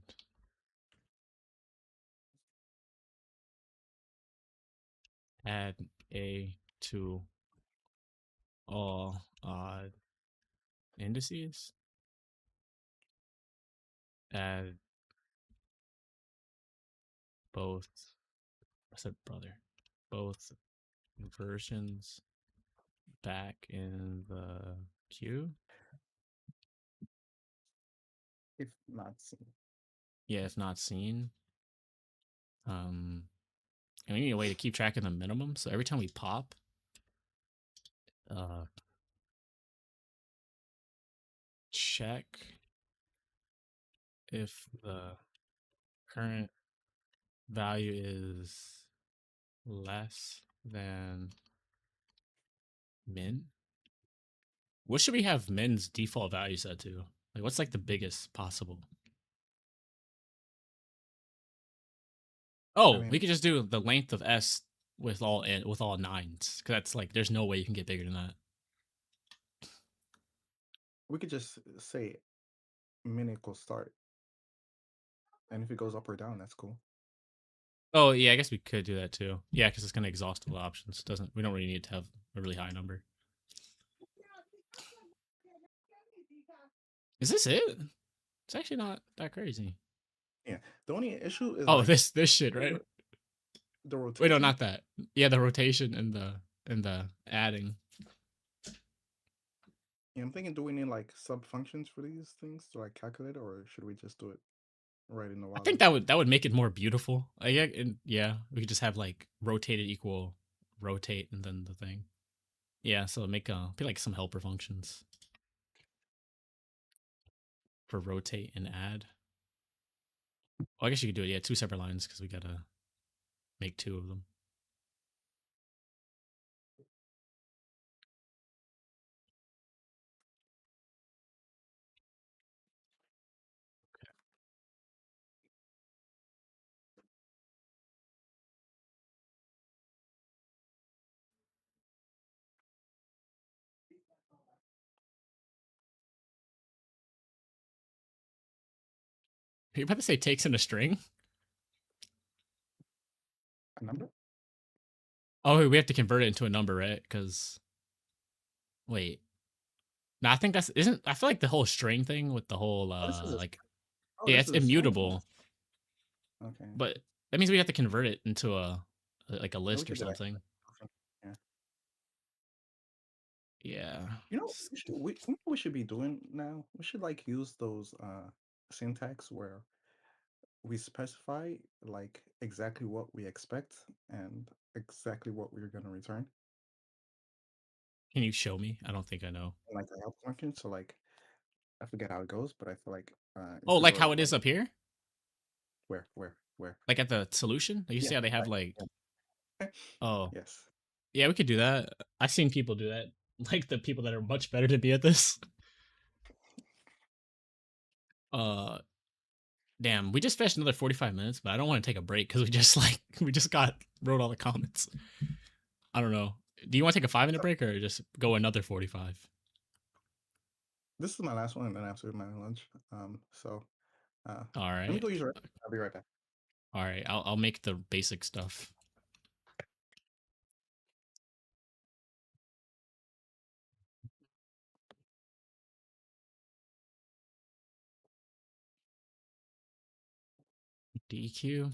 add a to all odd indices. Add both. I said brother. Both versions back in the queue. If not seen. Yeah, if not seen. And we need a way to keep track of the minimum. So every time we pop, uh, check if the current value is less than min. What should we have min's default value set to? Like, what's like the biggest possible? I Oh, we mean, could just do the length of s with all nines, because that's like there's no way you can get bigger than that. we could just say min equals start. And if it goes up or down, that's cool. Oh yeah, I guess we could do that too. Yeah, because it's gonna exhaust all the options. Doesn't we don't really need to have a really high number. Is this it? It's actually not that crazy. Yeah. The only issue is Oh, like this shit, right? the Wait, no, rotation. not that. Yeah, the rotation and the adding. Yeah, I'm thinking, do we need like sub functions for these things to like calculate, or should we just do it right in the I while think loop? that would make it more beautiful. Yeah, and yeah, we could just have like rotated equal rotate and then the thing. Yeah, so make be like some helper functions for rotate and add. Well, I guess you could do it. Yeah, two separate lines because we gotta make two of them. You're about to say takes in a string? A number? Oh, we have to convert it into a number, right? Because wait, no, I think that's isn't. I feel like the whole string thing with the whole Oh, this is a like oh, yeah, this it's is a string. immutable, Okay. but that means we have to convert it into a like a Yeah, we list or could do that. something. Yeah. Yeah. You know, you know what we should be doing now? We should like use those syntax where we specify like exactly what we expect and exactly what we're gonna return, Can you show me? I don't think I know. and like a help function. So like I forget how it goes, but I feel like Oh, instead like how of it is like up here, where like at the solution. Like you yeah see how they have right like yeah oh yes. yeah, we could do that. I've seen people do that. Like the people that are much better than me at this. Uh, damn, we just finished another 45 minutes, but I don't want to take a break because we just like we just got wrote all the comments. I don't know. Do you want to take a 5 minute So break or just go another 45? this is my last one, and then after my lunch. So All let me right, go use it. I'll be right back. all right. I'll make the basic stuff. DQ.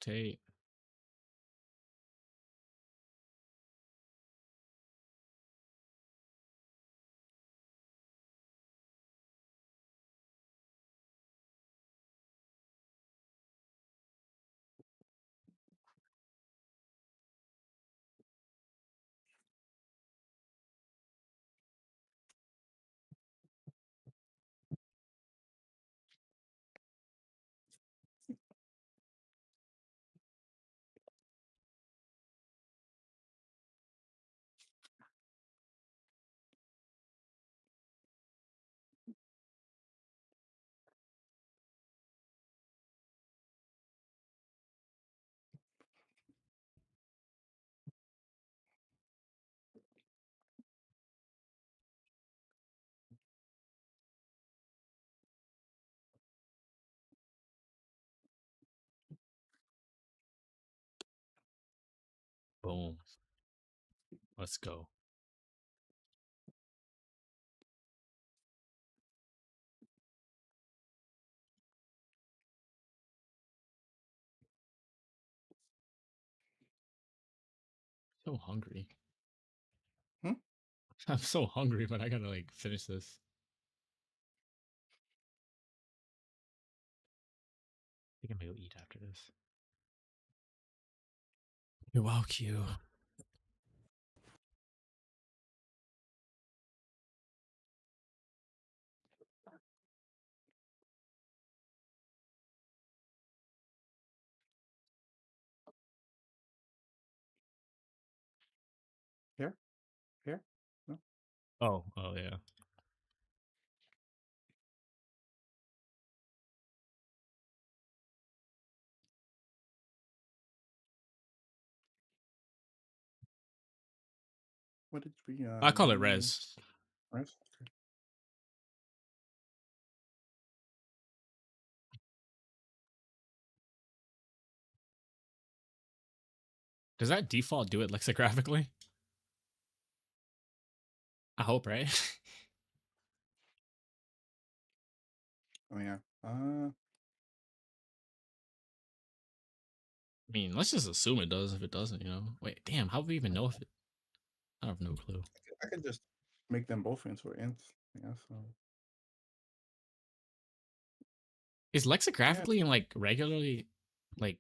rotate. Boom. Let's go. So hungry. Hmm? I'm so hungry, but I gotta like finish this. I think I'm gonna go eat after this. You're wow, Q. Here? Here? No? Oh yeah. What did we I call it use? res. Res? Okay. Does that default do it lexicographically? I hope, right? Oh yeah. I mean, let's just assume it does if it doesn't, you know? Wait, damn, how do we even know if it... I have no clue. I could just make them both into ints. Yeah, so Is yeah. lexicographically and like regularly like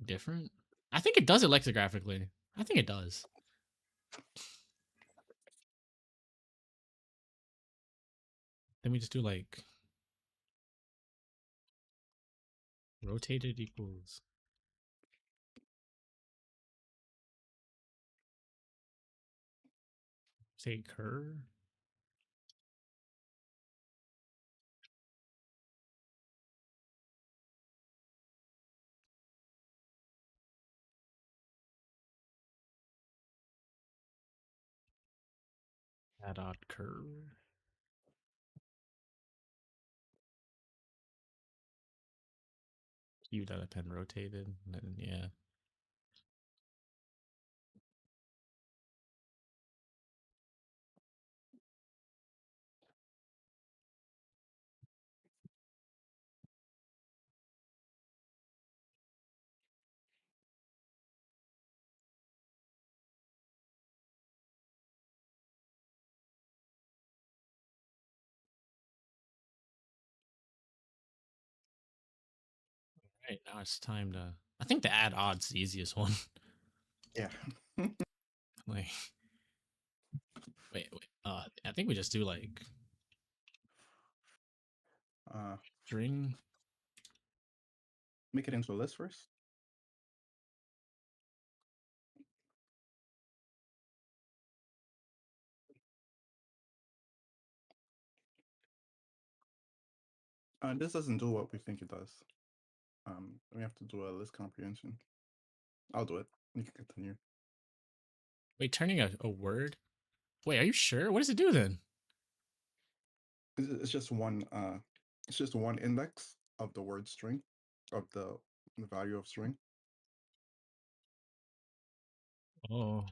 different? I think it does it lexicographically. I think it does. Then we just do like rotated equals say cur. Add odd cur. Q dot append rotated. And then yeah. Right, now it's time to I think the add odd's the easiest one. Yeah. Like wait. I think we just do like uh string. Make it into a list first. This doesn't do what we think it does. We have to do a list comprehension. I'll do it. You can continue. Wait, turning a word? Wait, are you sure? What does it do then? It's just one. It's just one index of the word string, of the value of string. Oh,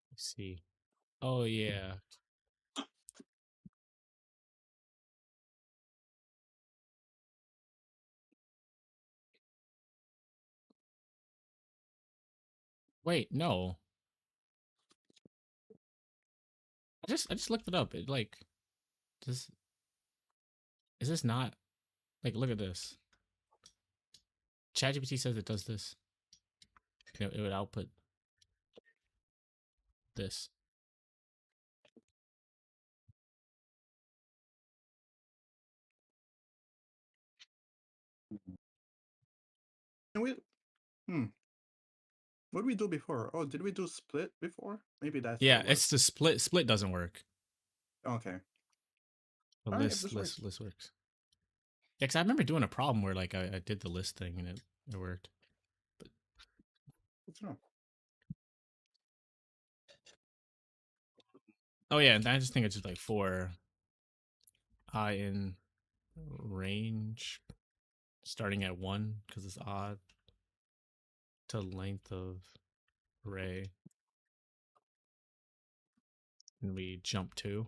let's see. Oh yeah. Wait, no. I just looked it up. It like this is this not like look at this. ChatGPT says it does this. It would output this. And we hmm. What did we do before? Oh, did we do split before? Maybe that's what Yeah, it was. it's the split. Split doesn't work. Okay. The All right, if list this list works, list works. Yeah, because I remember doing a problem where like I did the list thing and it worked. But good to know. oh yeah, and I just think it's just like for I in range starting at 1 because it's odd to length of array, and we jump 2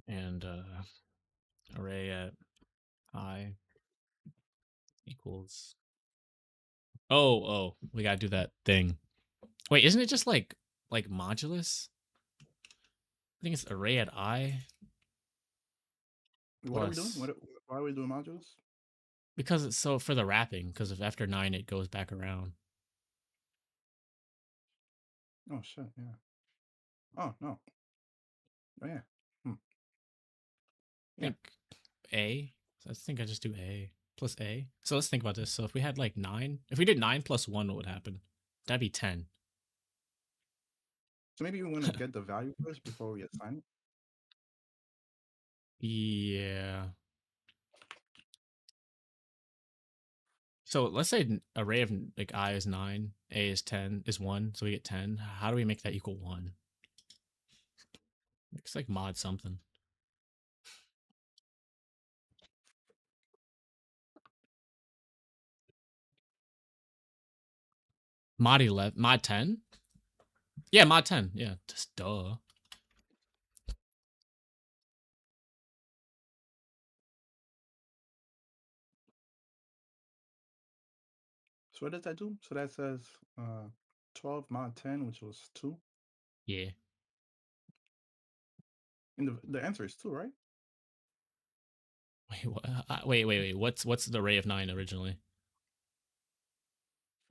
and array at I equals oh we gotta do that thing. Wait, isn't it just like modulus? I think it's array at I What are we doing? plus Why are we doing modules? because it's so for the wrapping because if after 9 it goes back around. Oh shit, yeah. Oh no. Oh yeah. Hmm. I Yeah. think A. So I think I just do A plus A. So let's think about this. So if we had like 9, if we did 9 plus 1, what would happen? That'd be 10. So maybe we want to get the value first before we assign it. Yeah. So let's say an array of like I is 9, A is 10, is 1, so we get 10. How do we make that equal 1? It's like mod something. Mod 11, mod 10? Yeah, mod 10. Yeah, just duh. So what does that do? So that says 12 mod 10, which was 2. Yeah. And the answer is 2, right? Wait, wait. What's the array of 9 originally?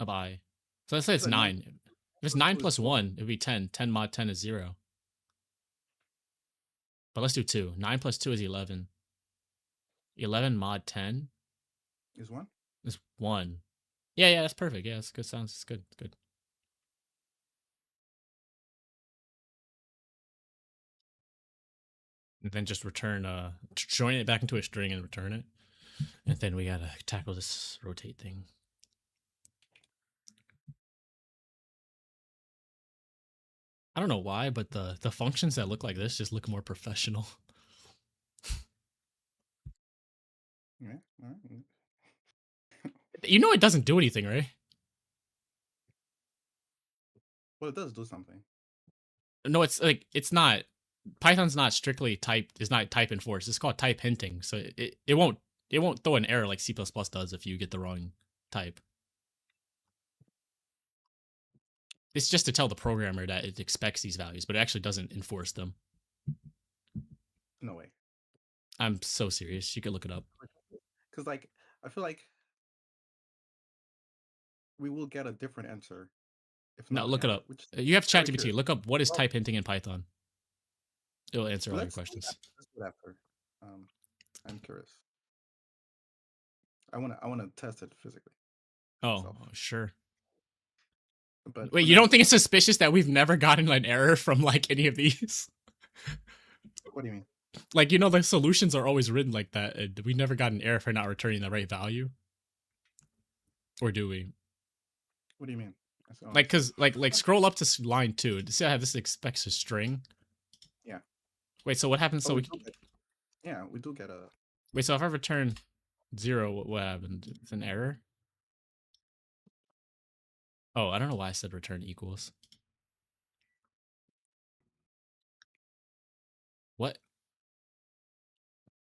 Of I. So let's say it's So 9 9. If it's plus 9 2 is plus 12. 1, it'd be 10. 10 mod 10 is 0. But let's do 2. 9 plus 2 is 11. 11 mod 10 Is 1? is 1. Yeah, that's perfect. Yeah, that's good. Sounds good. It's good. And then just return, join it back into a string and return it. And then we gotta tackle this rotate thing. I don't know why, but the functions that look like this just look more professional. Yeah. All right. You know it doesn't do anything, right? Well, it does do something. No, it's like it's not. Python's not strictly typed. It's not type enforced. It's called type hinting. So it won't throw an error like C++ does if you get the wrong type. It's just to tell the programmer that it expects these values, but it actually doesn't enforce them. No way. I'm so serious. You could look it up. Because, like, I feel like we will get a different answer if No, not an look it error, up. which is You have very ChatGPT. curious. Look up what is Well, type hinting in Python. It'll answer all your let's do questions. that. Let's do it after. Um, I'm curious. I wanna test it physically Oh, myself. sure. But Wait, for you now, don't think it's suspicious that we've never gotten an error from like any of these? what do you mean? Like, the solutions are always written like that, and we never got an error for not returning the right value, or do we? What do you mean? I still don't Like, understand. cause like scroll up to line 2. See how this expects a string. Yeah. Wait, so what happens? Oh, So we we do get. Yeah, we do get a. wait. So if I return 0, what happened? It's an error. Oh, I don't know why I said return equals. What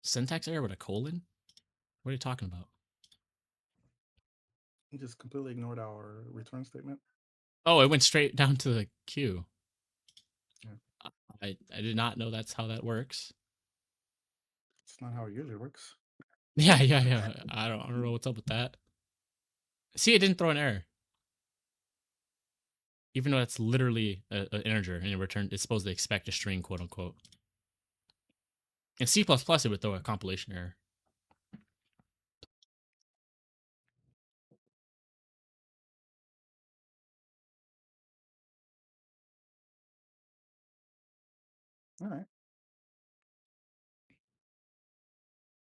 syntax error with a colon? What are you talking about? You just completely ignored our return statement. Oh, it went straight down to the queue. Yeah. I did not know that's how that works. It's not how it usually works. Yeah, yeah, yeah. I don't know what's up with that. See, it didn't throw an error, even though that's literally an integer, and in return, it's supposed to expect a string, quote unquote. In C++, it would throw a compilation error. All right.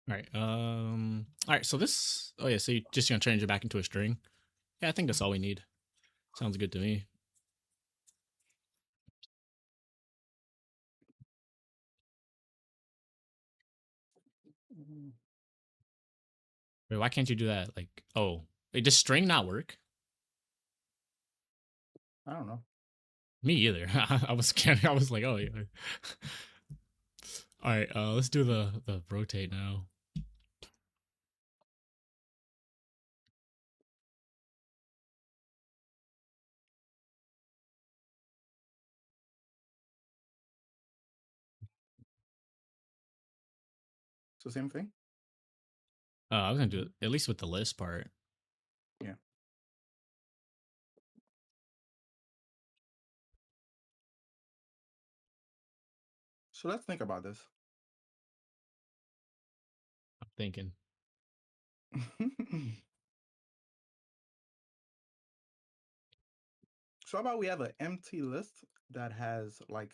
All right. All right. So this. Oh yeah. So you're just gonna change it back into a string. Yeah, I think that's all we need. Sounds good to me. Mm, Wait, why can't you do that? Like, oh, wait, does string not work? I don't know. Me either. I was scared. I was like, oh yeah. All right. Let's do the rotate now. It's the same thing. I was gonna do it at least with the list part. Yeah. So let's think about this. I'm thinking. So how about we have an empty list that has like,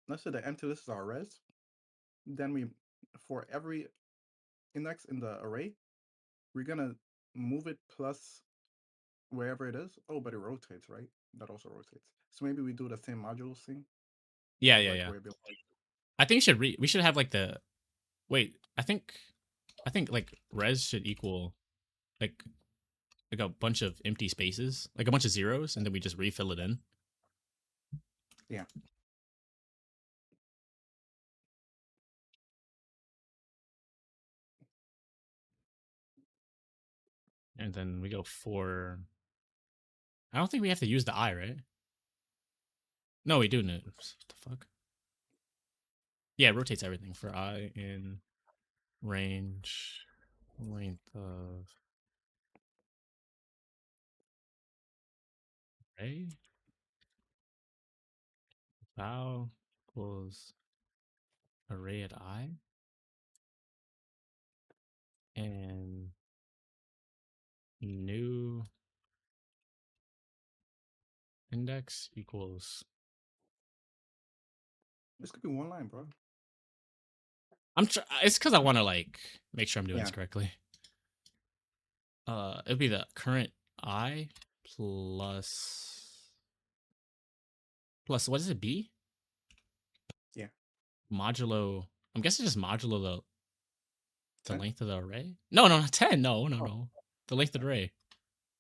let's say the empty list is our res. Then we, for every index in the array, we're gonna move it plus wherever it is. Oh, but it rotates, right? That also rotates. So maybe we do the same modules thing, Yeah, yeah, like yeah. where it be like, I think we should have like the wait. I think like res should equal like a bunch of empty spaces, like a bunch of zeros, and then we just refill it in. yeah. And then we go for. I don't think we have to use the I, right? No, we do. What the fuck? Yeah, it rotates everything for I in range length of array. Val equals array at I and new index equals. This could be one line, bro. It's because I want to like make sure I'm doing this Yeah. correctly. It'd be the current I plus what is it, B? Yeah. Modulo. I'm guessing just modulo the 10. length of the array. No, no, not 10. No, no, Oh, no. The length of the array,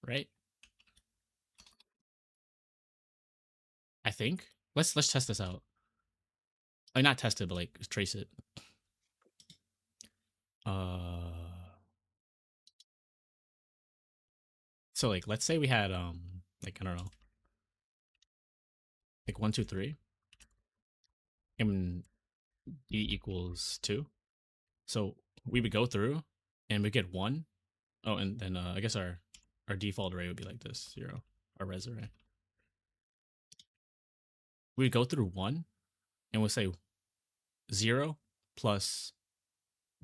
right? I think. Let's test this out. Like not test it, but like trace it. Uh so like let's say we had like I don't know, like 1, 2, 3, and B equals 2. So we would go through and we get 1. Oh, and then I guess our default array would be like this, 0, our res array. We would go through 1 and we'll say 0 plus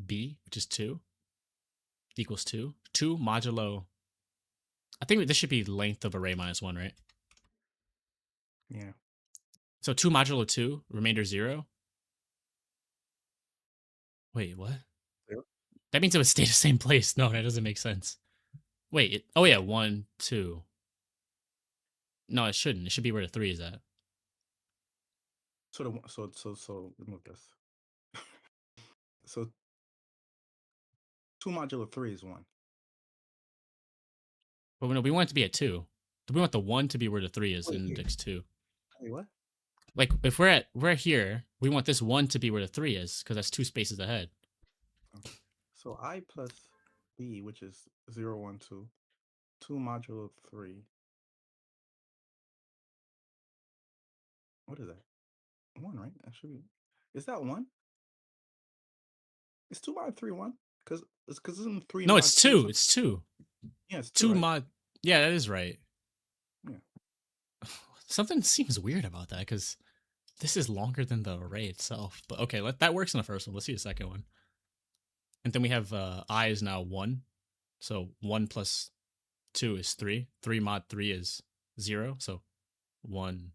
B, which is 2, equals 2. 2 modulo. I think this should be length of array minus 1, right? yeah. So 2 modulo 2, remainder 0. Wait, what? Zero. That means it would stay the same place. No, that doesn't make sense. Wait, oh yeah, 1, 2. No, it shouldn't. It should be where the 3 is at. So so remove this. So 2 modulo 3 is 1. But no, we want it to be at 2. We want the 1 to be where the 3 is Wait, in wait, index 2. wait, what? Like if we're here, we want this 1 to be where the 3 is because that's 2 spaces ahead. Okay. So I plus B, which is 0, 1, 2. 2 modulo 3. What is that? 1, right? That should be. Is that 1? It's 2 mod 3 1? Because it's in 3 No, mod it's 2 two. something. It's two. Yeah, it's 2, Two right? mod. Yeah, that is right. Yeah. Something seems weird about that because this is longer than the array itself. But okay, that works in the first one. Let's see the second one. And then we have I is now 1. So 1 plus 2 is 3. 3 mod 3 is 0. So 1,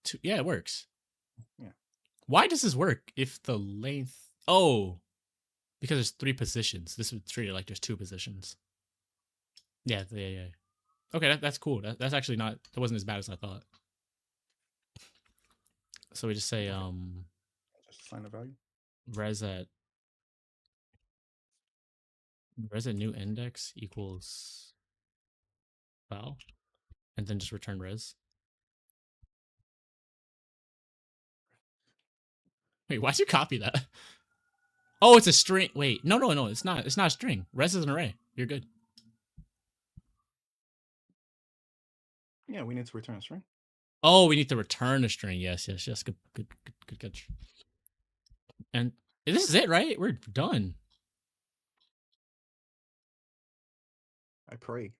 2. Yeah, it works. Yeah. Why does this work if the length. Oh, because there's 3 positions. This would treat it like there's 2 positions. Yeah, yeah, yeah. Okay, that's cool. That's actually not. That wasn't as bad as I thought. So we just say Okay. Just assign a value. res at new index equals val, and then just return res. Wait, why'd you copy that? Oh, it's a string. Wait, no, it's not. It's not a string. Res is an array. You're good. Yeah, we need to return a string. Oh, we need to return a string. Yes. Good catch. And this is it, right? We're done. I pray.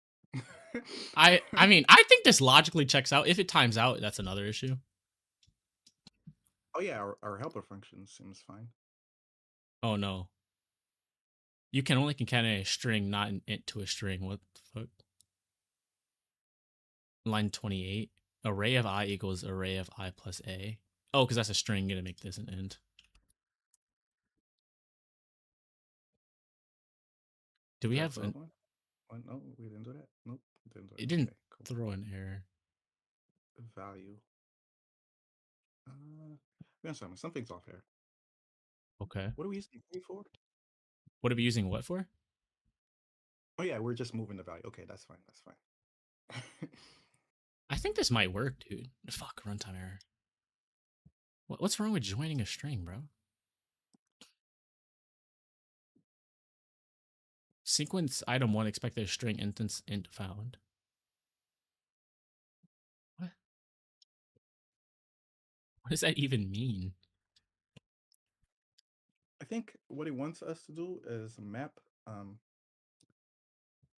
I mean, I think this logically checks out. If it times out, that's another issue. Oh yeah, our helper function seems fine. Oh no. You can only concatenate a string, not an int to a string. What the fuck? Line 28. Array of I equals array of I plus A. Oh, because that's a string. Gonna make this an int. Do we Is that have the an. other one? Oh, no, we didn't do that. Nope, didn't do it. It didn't Okay, cool. throw an error. Value. Something's off here. Okay. What are we using three for? What are we using what for? Oh yeah, we're just moving the value. Okay, that's fine. That's fine. I think this might work, dude. Fuck, runtime error. What's wrong with joining a string, bro? Sequence item 1 expected string instance int found. What? What does that even mean? I think what he wants us to do is map.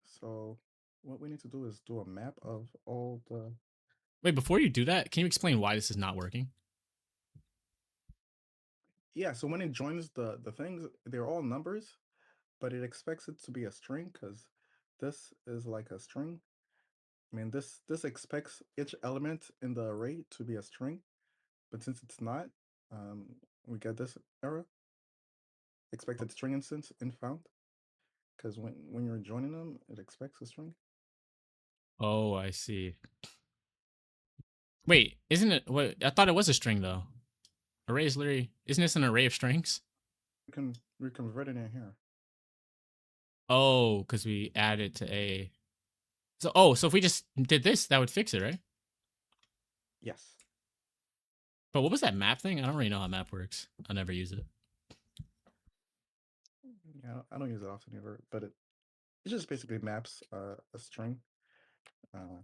So what we need to do is do a map of all the. Wait, before you do that, can you explain why this is not working? Yeah, so when it joins the things, they're all numbers, but it expects it to be a string because this is like a string. I mean, this expects each element in the array to be a string, but since it's not, um, we get this error. Expected string instance in found, because when you're joining them, it expects a string. Oh, I see. Wait, isn't it? What I thought it was a string though. Array is literally. Isn't this an array of strings? We convert it in here. Oh, because we added to a. So if we just did this, that would fix it, right? Yes. But what was that map thing? I don't really know how map works. I never use it. Yeah, I don't use it often either, but it just basically maps a string. Uh,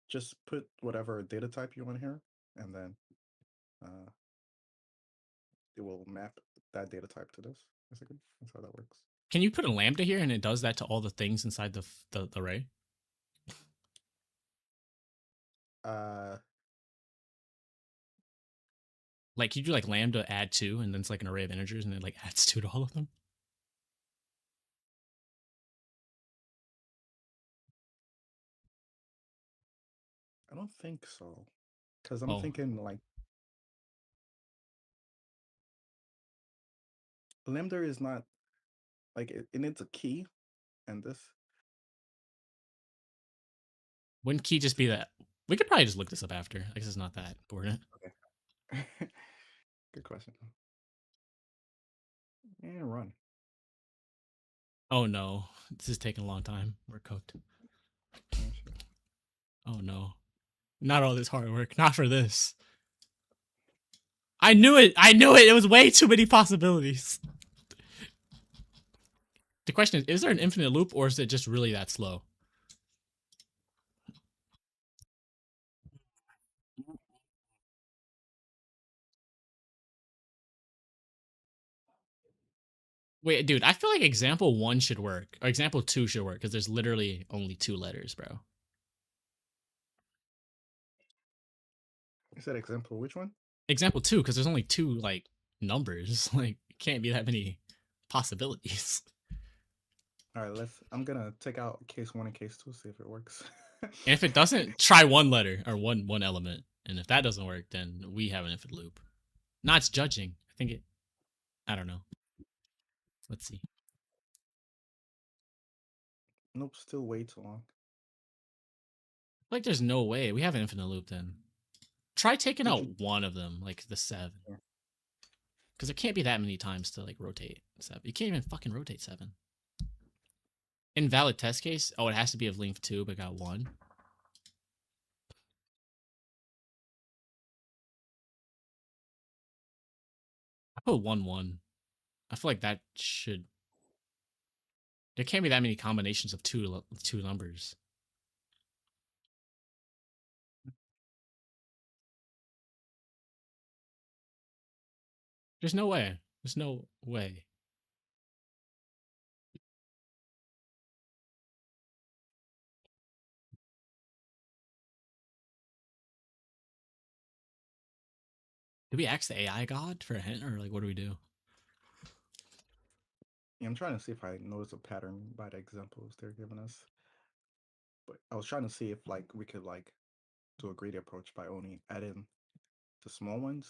just put whatever data type you want here, and then uh, it will map that data type to this. Basically, that's how that works. Can you put a lambda here and it does that to all the things inside the array? Uh, Like you do like lambda add 2 and then it's like an array of integers and it like adds 2 to all of them? I don't think so, because I'm Oh. thinking like lambda is not like it needs a key, and this. Wouldn't key just So, be that? We could probably just look this up after. I guess it's not that important. okay. Good question. And run. Oh no. This is taking a long time. We're cooked. Yeah, sure. Oh no. Not all this hard work. Not for this. I knew it. It was way too many possibilities. The question is there an infinite loop or is it just really that slow? Wait, dude, I feel like example one should work. Or example two should work because there's literally only two letters, bro. You said example, which one? Example two, because there's only two like numbers. Like, it can't be that many possibilities. All right, I'm gonna take out case one and case two, see if it works. And if it doesn't, try one letter or one element. And if that doesn't work, then we have an infinite loop. Not it's judging. I think it. I don't know. Let's see. Nope, still way too long. Like, there's no way we have an infinite loop. Then try taking Did you? out one of them, like the seven, Yeah. because there can't be that many times to like rotate seven. You can't even fucking rotate seven. Invalid test case. Oh, it has to be of length two, but got one. I put 1 1. I feel like that should. There can't be that many combinations of two numbers. There's no way. There's no way. Do we ask the AI god for a hint, or like what do we do? Yeah, I'm trying to see if I notice a pattern by the examples they're giving us. But I was trying to see if like we could like do a greedy approach by only adding the small ones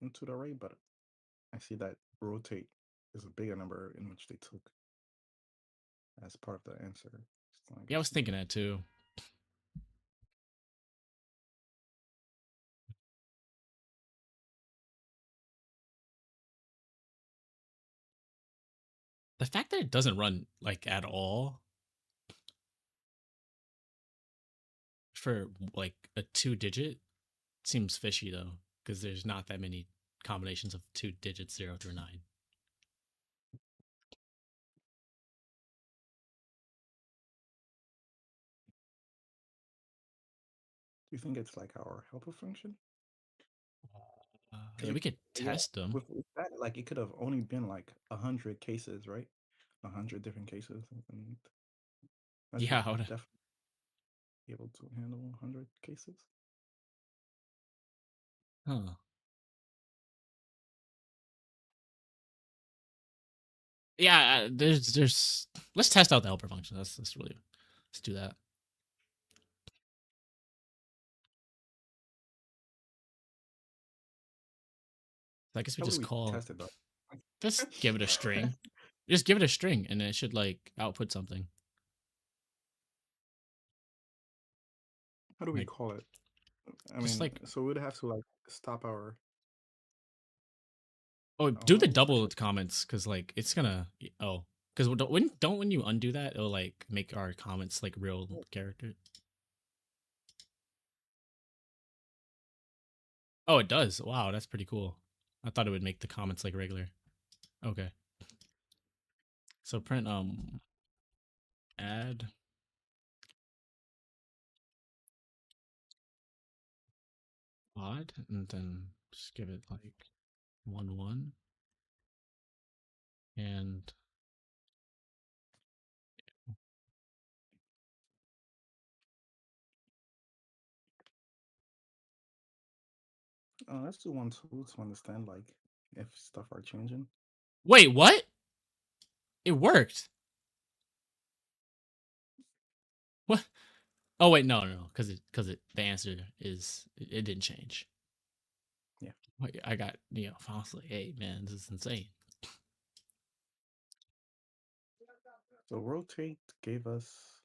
into the array, but I see that rotate is a bigger number in which they took as part of the answer. So I Yeah, I guess was thinking that too. The fact that it doesn't run like at all for like a 2 digit seems fishy though, because there's not that many combinations of 2 digits 0 through 9. do you think it's like our helper function? Yeah, Because we could yeah, test them. with that, like it could have only been like 100 cases, right? 100 different cases, and that should Yeah, I would, definitely be able to handle 100 cases. huh? Yeah, there's. Let's test out the helper function. That's really. Let's do that. I guess we How would just we call. test it though? Just give it a string. Just give it a string, and it should like output something. How do we Like call it? I just mean, like so we'd have to like stop our. oh, Oh, do the how double actually? comments because like it's gonna oh because when you undo that it'll like make our comments like real character. Oh, it does. Wow, that's pretty cool. I thought it would make the comments like regular. Okay, so print add odd and then just give it like 1 1 and Let's do one too to understand like if stuff are changing. wait what? It worked. What? Oh wait, no, because it the answer is it didn't change. Yeah. Wait, I got I was like, hey man, this is insane. So rotate gave us.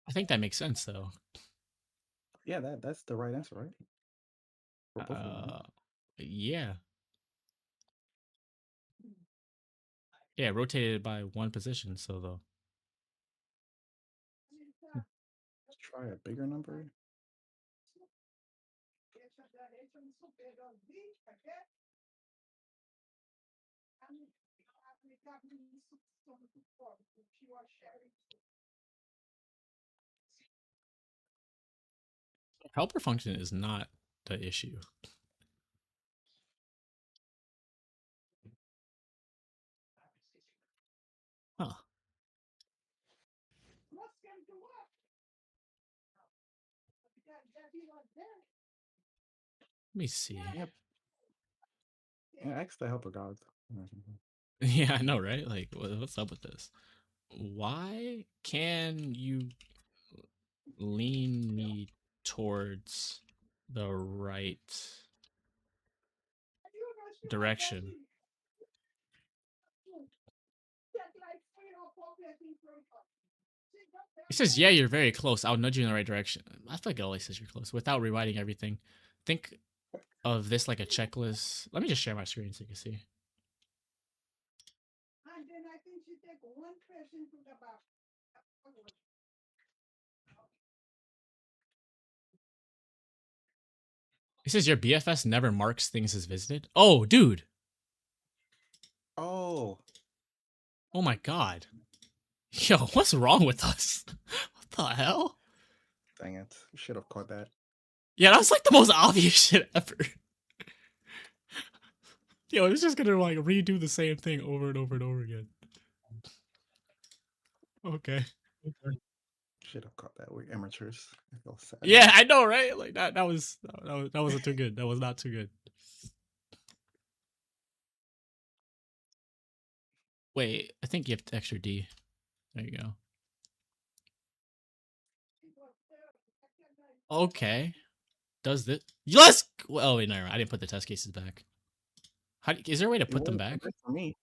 I think that makes sense though. Yeah, that's the right answer, right? For both of them, right? Uh, yeah, yeah, rotated by one position. So though, Let's try a bigger number. Helper function is not the issue. Huh. Let me see. Yep. Yeah, ask the helper god. Yeah, I know, right? Like, what's up with this? Why can you lean me towards the right direction? It says, yeah, you're very close. I'll nudge you in the right direction. I feel like it always says you're close without rewriting everything. Think of this like a checklist. Let me just share my screen so you can see. It says your BFS never marks things as visited. Oh, dude. Oh, Oh my god. Yo, what's wrong with us? What the hell? dang it. You should have caught that. Yeah, that's like the most obvious shit ever. Yo, it's just gonna like redo the same thing over and over and over again. Okay. Should have caught that. We're amateurs. I feel sad. Yeah, I know, right? Like that wasn't too good. That was not too good. Wait, I think you have extra D. There you go. Okay. Does this? Yes. Oh wait, no, I didn't put the test cases back. Is there a way to It put them worked. back? It worked for me.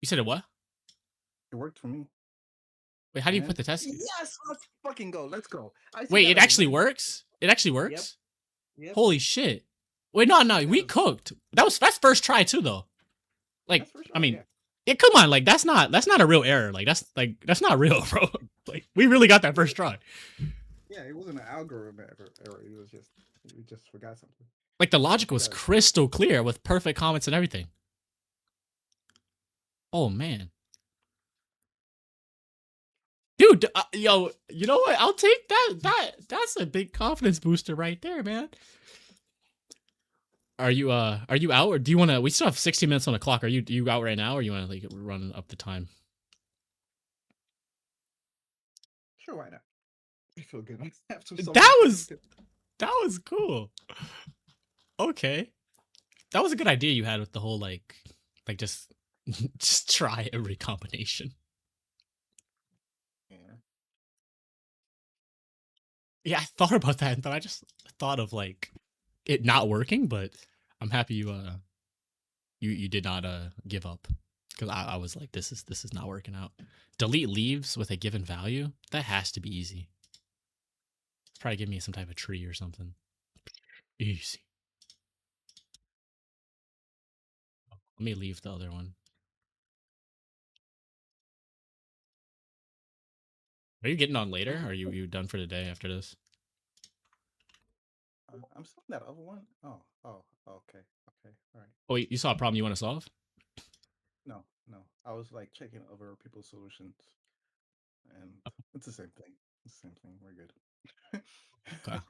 You said it what? It worked for me. Wait, how do you put Man. the test? Yes, let's fucking go. Let's go. I see Wait, that it as actually one. works. It actually Yep. works. Yep. Holy shit! Wait, no, that we as- cooked. That's first try too, though. Like, That's for sure. I mean, Yeah. yeah, come on, like that's not a real error. That's not real, bro. Like we really got that first try. Yeah, it wasn't an algorithm error. It was just we just forgot something. Like the So I logic see was that. crystal clear with perfect comments and everything. Oh man, dude, yo, you know what? I'll take that. That's a big confidence booster right there, man. Are you out, or do you want to? We still have 60 minutes on the clock. Are you out right now, or you want to like run up the time? Sure, why not? I feel good. I have some something That to was do. cool. Okay, that was a good idea you had with the whole like just just try every combination. Yeah. Yeah, I thought about that, and then I just thought of like it not working. But I'm happy you did not give up, because I was like, this is not working out. Delete leaves with a given value. That has to be easy. Probably give me some type of tree or something. Easy. Let me leave the other one. Are you getting on later? Or are you done for the day after this? I'm still in that other one. Okay, okay, all right. Oh, you saw a problem you want to solve? No, no. I was like checking other people's solutions, and it's the same thing. It's the same thing. We're Okay. good.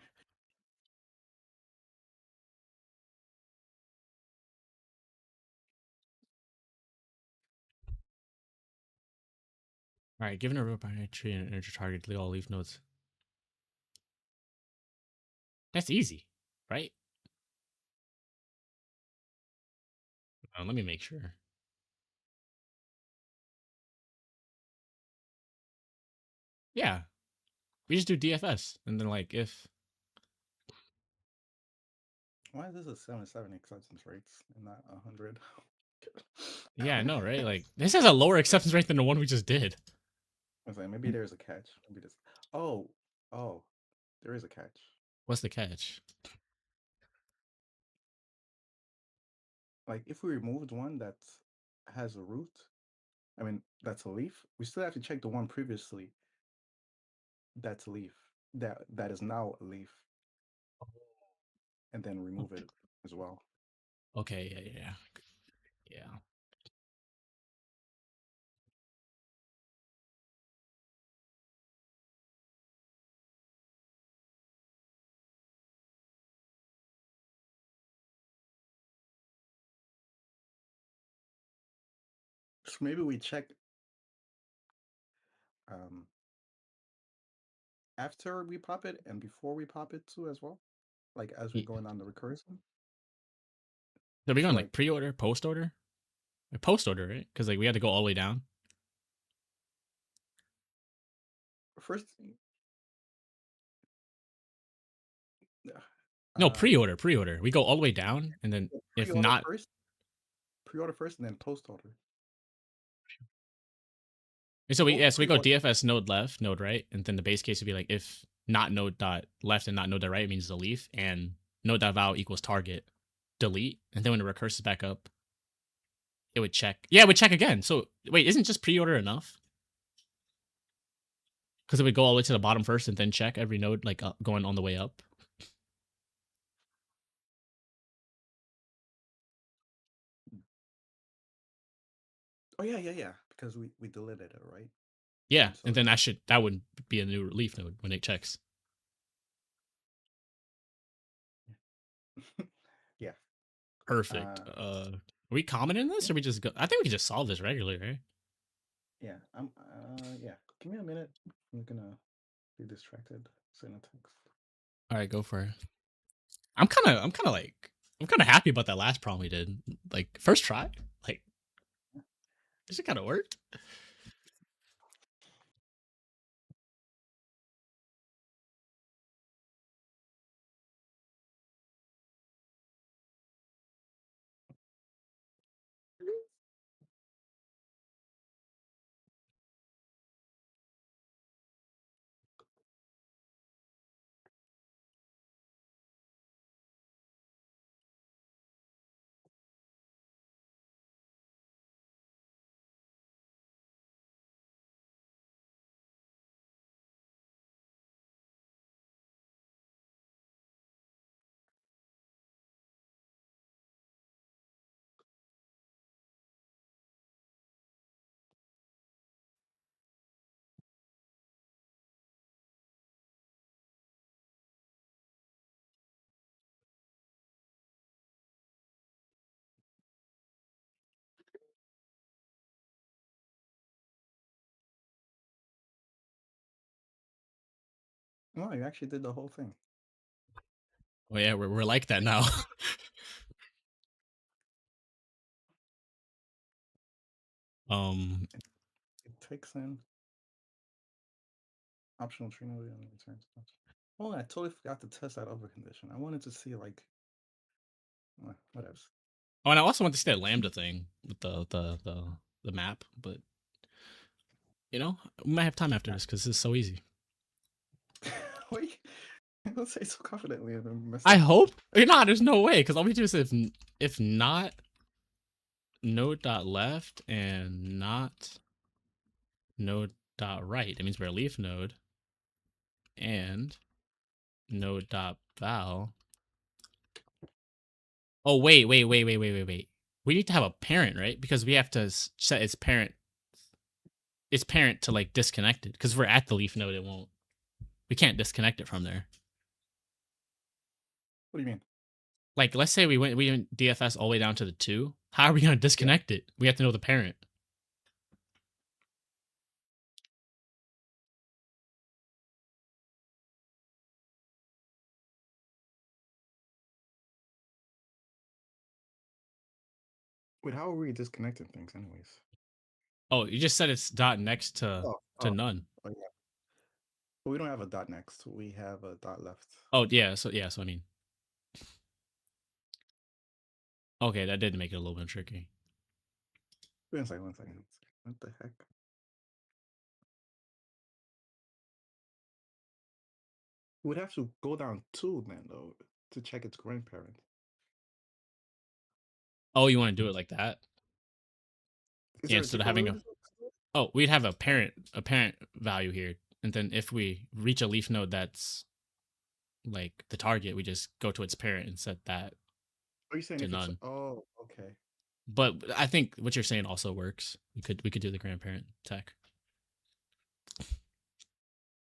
All right. Given a row binary tree and an integer target, delete all leaf nodes. That's easy, right? Let me make sure. Yeah, we just do DFS, and then like if Why is this a 77 acceptance rates and not 100? yeah, I know, right? Like this has a lower acceptance rate than the one we just did. I was like, maybe there's a catch. Maybe this. Oh, oh, there is a catch. What's the catch? Like if we removed one that has a root, I mean that's a leaf, we still have to check the one previously that's a leaf. That is now a leaf. and then remove it as well. Okay, yeah. Yeah. So maybe we check um, after we pop it and before we pop it too as well. Like as we're Yeah. going on the recursion. Are we So going like like pre-order, post-order? Post-order, right? Because like we had to go all the way down. first, No, uh, pre-order. We go all the way down, and then if pre-order not, first, pre-order first, and then post-order. so we Both we go pre-order. DFS node left, node right, and then the base case would be like if not node dot left and not node dot right means delete, and node dot val equals target, delete, and then when it recurses back up, it would check. Yeah, it would check again. So wait, isn't just pre-order enough? Because it would go all the way to the bottom first and then check every node like going on the way up. Oh yeah, yeah, yeah. Because we deleted it, right? Yeah, And so and then that would be a new leaf node when it checks. yeah. Perfect. Uh, Are we commenting this, yeah, or we just go? I think we can just solve this regularly, right? yeah. Yeah. Give me a minute. I'm gonna be distracted. Send a text. All right, go for it. I'm kind of happy about that last problem we did. Like first try, like this kind of worked. No, you actually did the whole thing. Well, yeah, we're like that now. um, It takes in optional tree node and returns. Oh, I totally forgot to test that other condition. I wanted to see like what else. oh, and I also want to see that lambda thing with the map, but you know, we might have time after this because this is so easy. Wait, don't say so confidently and then mess I up. hope. Nah, there's no way because all we do is if not node dot left and not node dot right, it means we're a leaf node, and node dot val. Oh wait. We need to have a parent, right? Because we have to set its parent to like disconnect it. Because if we're at the leaf node, it won't. We can't disconnect it from there. What do you mean? Like, let's say we went DFS all the way down to the 2. How are we gonna Yeah. disconnect it? We have to know the parent. Wait, how are we disconnecting things, anyways? Oh, you just said it's dot next Oh, to oh, none. oh yeah. But we don't have a dot next. We have a dot left. Oh so I mean, okay, that did make it a little bit tricky. Wait a second, one second. What the heck? We'd have to go down two then though to check its grandparent. Oh, you want to do it like that? Is Yeah, there a instead of deeper having way a to do it? oh, we'd have a parent value here, and then if we reach a leaf node that's like the target, we just go to its parent and set that Are you saying to if it's none. okay. But I think what you're saying also works. We could do the grandparent tech.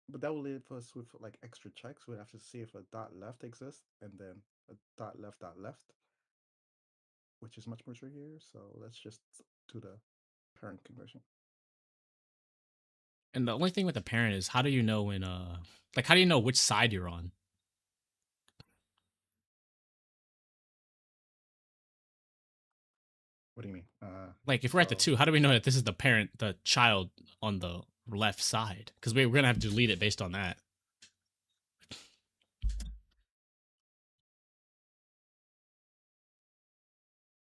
But that will leave us with like extra checks. We'd have to see if a dot left exists and then a dot left, which is much more trickier. So let's just do the parent conversion. And the only thing with the parent is how do you know when like how do you know which side you're on? What do you mean? Like if we're at the So two, how do we know that this is the parent, the child on the left side? Because we're gonna have to delete it based on that.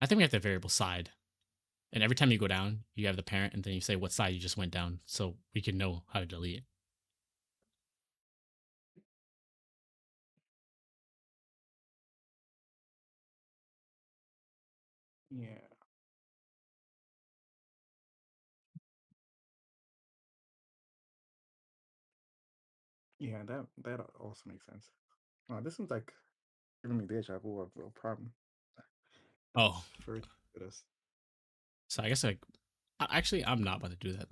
I think we have the variable side. And every time you go down, you have the parent, and then you say what side you just went down, so we can know how to delete it. yeah, yeah, that also makes sense. This is like giving me deja vu of a problem. Oh, That's very good. so I guess like actually I'm not about to do that.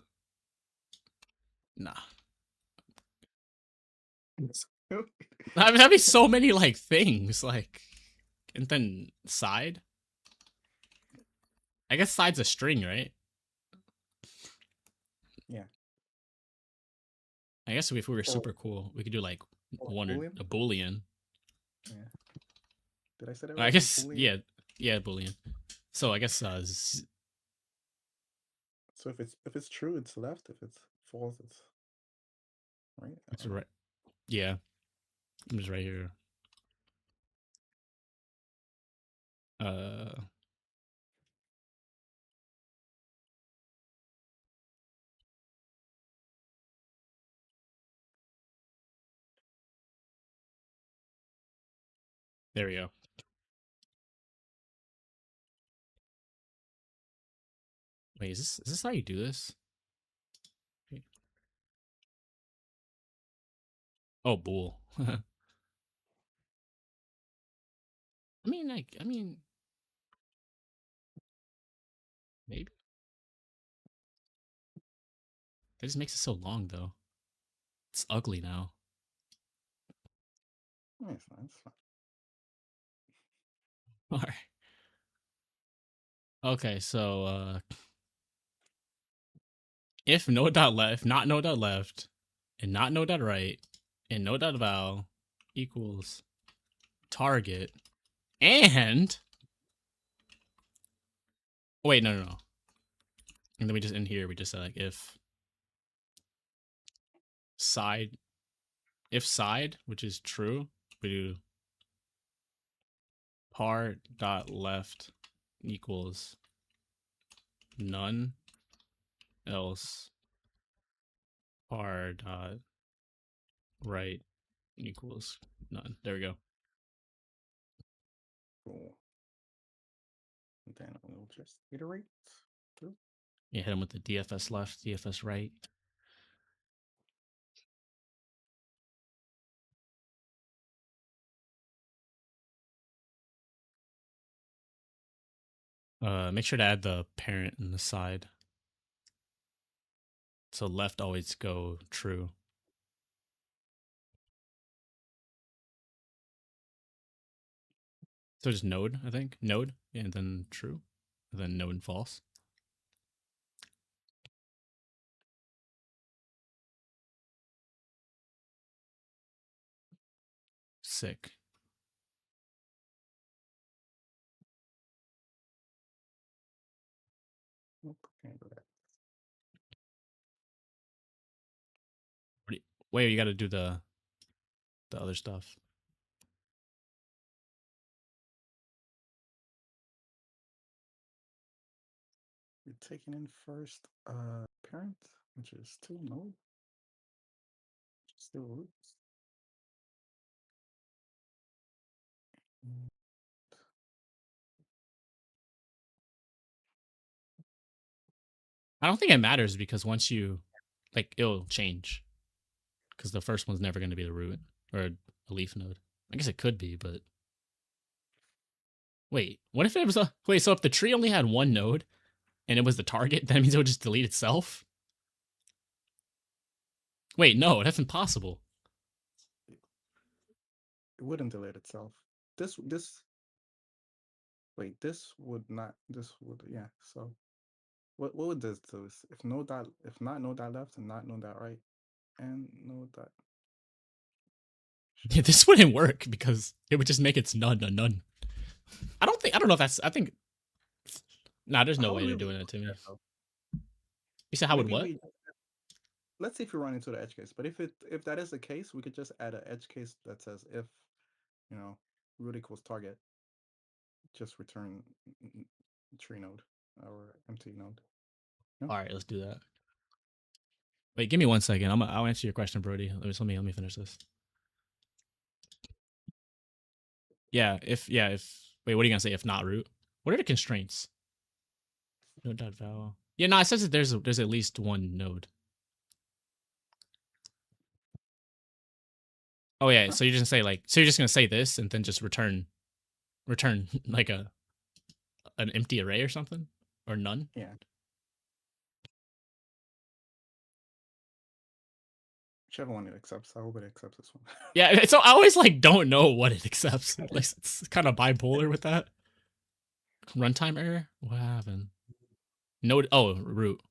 Nah, I mean, that'd be so many like things like, and then side. I guess side's a string, right? Yeah. I guess if we were Oh, super cool, we could do like oh, one or Boolean. a boolean. Yeah. Did I say that I right? guess Boolean. yeah, boolean. So I guess So if it's true, it's left. If it's false, it's right. I it's don't know. right. Yeah, I'm just right here. Uh, there we go. Wait, is this how you do this? Oh, bool. I mean, like, maybe that just makes it so long, though. It's ugly now. Yeah, it's fine. It's fine. All right. Okay, so if no dot left, not no dot left, and not no dot right, and no dot val equals target, and wait, no. And then we just in here we just say like side if side, which is true, we do par dot left equals none, else par dot right equals none. There we go. Cool. And then we'll just iterate through. You hit him with the DFS left, DFS right. Make sure to add the parent in the side. So left always go true. So just node, I think. Node, and then true. And then node and false. Sick. Nope, can't do that. Wait, you gotta do the other stuff. You're taking in first parent, which is two no, still roots. Mm, I don't think it matters because once you like it'll change. Because the first one's never gonna be the root. or a leaf node. I guess it could be, but wait, what if it was a wait? So if the tree only had one node and it was the target, that means it would just delete itself. Wait, no, that's impossible. It wouldn't delete itself. This wait, this would not. This would yeah. So what would this do? If no dot, if not no dot left and not no dot right, and no dot. Yeah, this wouldn't work because it would just make its none a none. I don't know if that's. I think. Nah, there's no How way would we they're doing resolve it to me. that though? You said how would Maybe what? we let's see if we run into the edge case. But if that is the case, we could just add an edge case that says if you know root equals target, just return tree node or empty node. No? All right, let's do that. Wait, give me 1 second. I'll answer your question, Brody. Let me finish this. If wait, what are you gonna say? If not root, what are the constraints? Node dot val. Yeah, no, it says that there's at least one node. Oh yeah, Huh. so you're just gonna say so you're just gonna say this and then just return like an empty array or something or none. Yeah. Whichever one it accepts. I hope it accepts this one. Yeah, so I always don't know what it accepts. Like it's kind of bipolar with that. Runtime error. What happened? Node. Oh, root.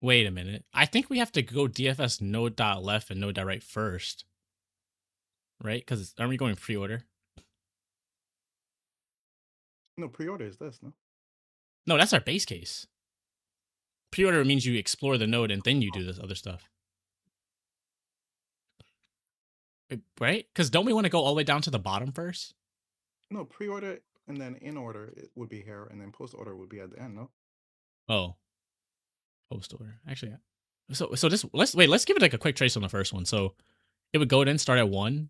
Wait a minute. I think we have to go DFS node dot left and node dot right first, right? Because aren't we going pre-order? No, pre-order is this, no? No, that's our base case. Pre-order means you explore the node and then you do this other stuff, right? Because don't we want to go all the way down to the bottom first? No, pre-order and then in order it would be here, and then post order would be at the end, no? Oh, post order. Actually, yeah. So this let's give it like a quick trace on the first one. So it would go in, start at 1.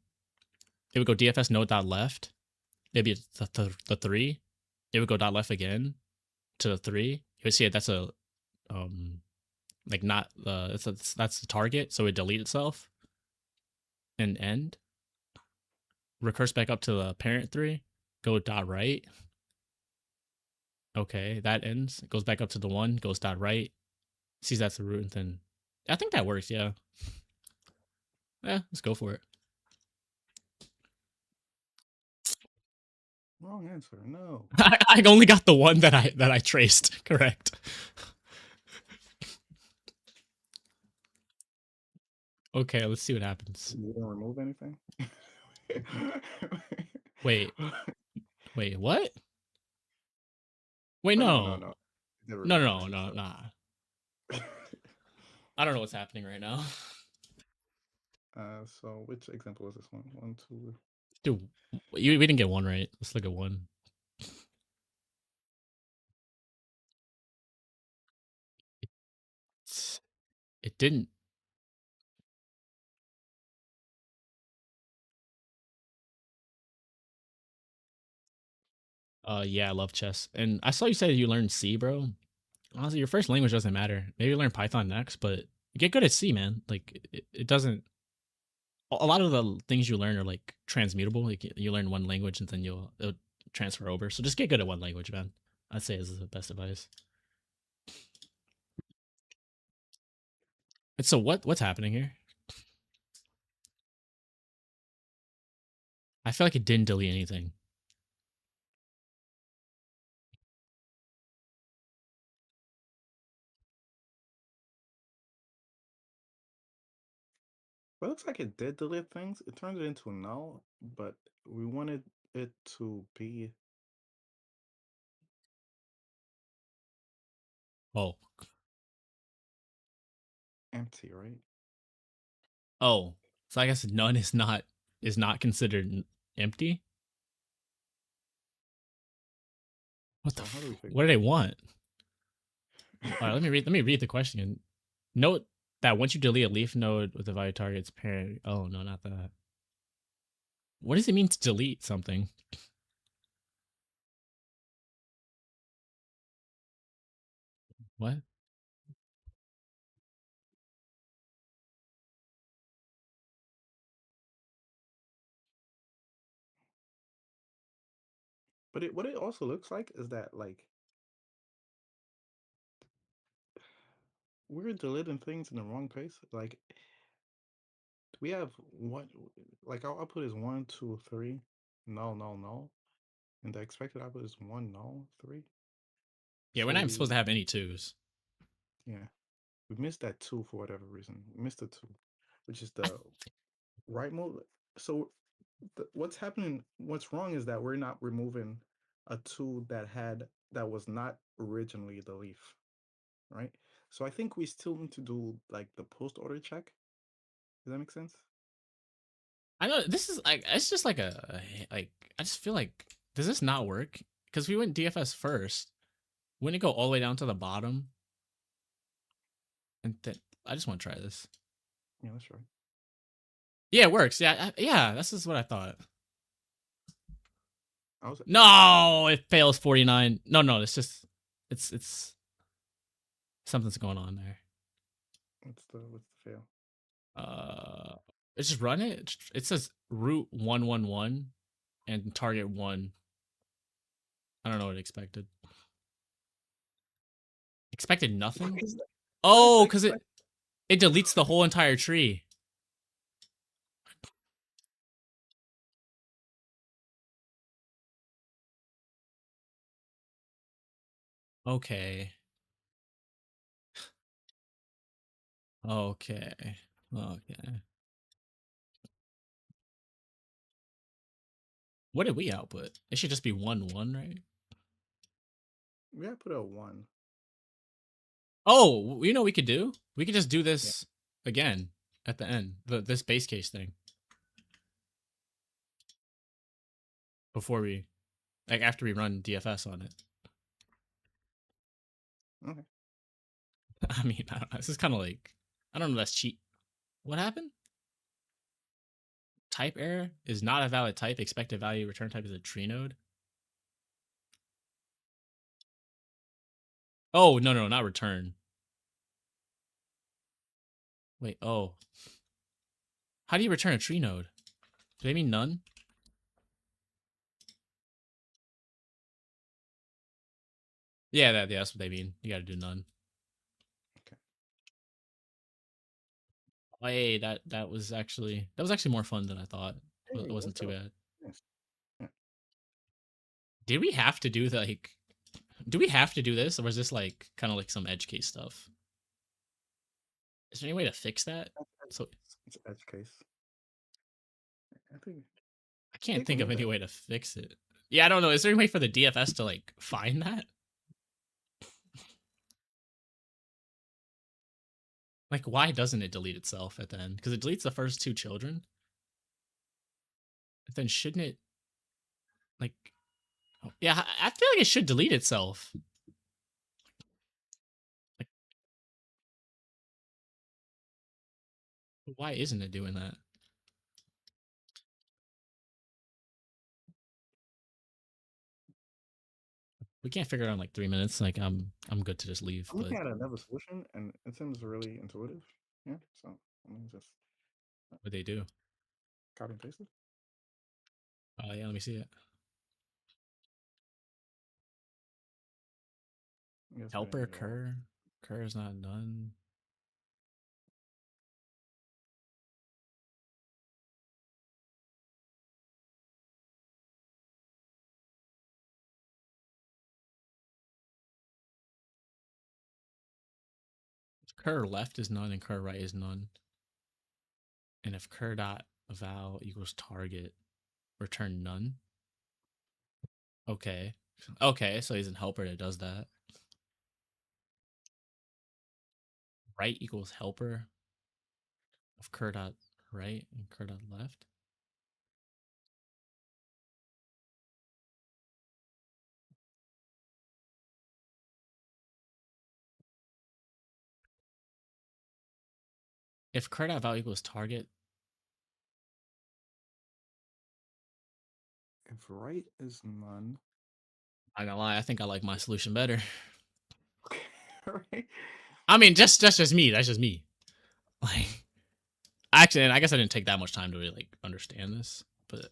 It would go DFS node dot left. Maybe the 3. It would go dot left again to the 3. You would see it. That's a like not that's the target. So it delete itself and end. Recurse back up to the parent 3. Go dot right. Okay, that ends. It goes back up to the 1. Goes dot right. Sees that's the root, and then I think that works. Yeah. Yeah, let's go for it. Wrong answer. No. I only got the one that I traced correct. Okay, let's see what happens. You didn't remove anything? Wait, what? Wait, Oh, no. no, Never no, removed no, anything. no, nah. I don't know what's happening right now. So which example was this one? 1, 2. Dude, we didn't get one right. Let's look at one. It didn't. Yeah, I love chess. And I saw you said you learned C, bro. Honestly, your first language doesn't matter. Maybe learn Python next, but get good at C, man. Like it doesn't. A lot of the things you learn are like transmutable. Like you learn one language and then it'll transfer over. So just get good at one language, man. I'd say is the best advice. And so what's happening here? I feel like it didn't delete anything. Well, it looks like it did delete things. It turned it into null, but we wanted it to be Oh, empty, right? oh. So I guess none is not considered empty. What the? So how do we fix What do they want? All right, let me read the question. Note that once you delete a leaf node with a value target's parent. Oh no, not that. What does it mean to delete something? What? But what it also looks like is that like we're deleting things in the wrong place. Like we have one, like our output is 1, 2, 3, null, null, null, and the expected output is 1, null, 3. Yeah, we're So not even supposed we, to have any twos. yeah, we missed that two for whatever reason. We missed the two, which is I the right mode. So what's happening? What's wrong is that we're not removing a two that was not originally the leaf, right? So I think we still need to do like the post order check. Does that make sense? I know this is like it's just like like I just feel like does this not work? Because we went DFS first. Wouldn't it go all the way down to the bottom? And then I just want to try this. Yeah, that's right. Yeah, it works. Yeah, yeah. This is what I thought. I was No, it fails 49. No, no, it's just it's something's going on there. what's the fail? Uh, it's just run it. It says root 111 and target 1. I don't know what it expected. Expected What nothing? is that? What is the Oh, cuz expect? it deletes the whole entire tree. Okay. Okay. Okay. What did we output? It should just be 1 1, right? We gotta put a one. Oh, you know what we could do? We could just do Yeah. this again at the end. This base case thing before we like after we run DFS on it. Okay. I mean, I don't know. This is kind of like I don't know. That's cheat. What happened? Type error is not a valid type. Expected value return type is a tree node. Oh no, no, not return. Wait. Oh, how do you return a tree node? Do they mean none? Yeah, that's what they mean. You got to do none. Okay. Oh, hey, that was actually more fun than I thought. It Hey, wasn't what's too up? bad. Yes. Yeah. Did we have to do like? Do we have to do this, or was this like kind of like some edge case stuff? Is there any way to fix that? So It's edge case. I think I can't take a think of look any at. way to fix it. Yeah, I don't know. Is there any way for the DFS to like find that? Like, why doesn't it delete itself at the end? Because it deletes the first two children. But then shouldn't it like? Oh, yeah, I feel like it should delete itself. Like, why isn't it doing that? We can't figure it out in like 3 minutes. Like, I'm good to just leave. I'm But looking at another solution, and it seems really intuitive. Yeah. So let me just what they do? copy and paste it. Oh yeah, let me see it. I guess we didn't Helper need all. cur. Cur is not done. Cur left is none and cur right is none. And if cur dot val equals target, return none. Okay. Okay, so he's an helper that does that. Right equals helper of cur dot right and cur dot left. If cur dot val equals target, If right is none. I gonna lie, I think I like my solution better. Okay. right? I mean, that's just me. That's just me. Like, actually, and I guess I didn't take that much time to really like understand this, but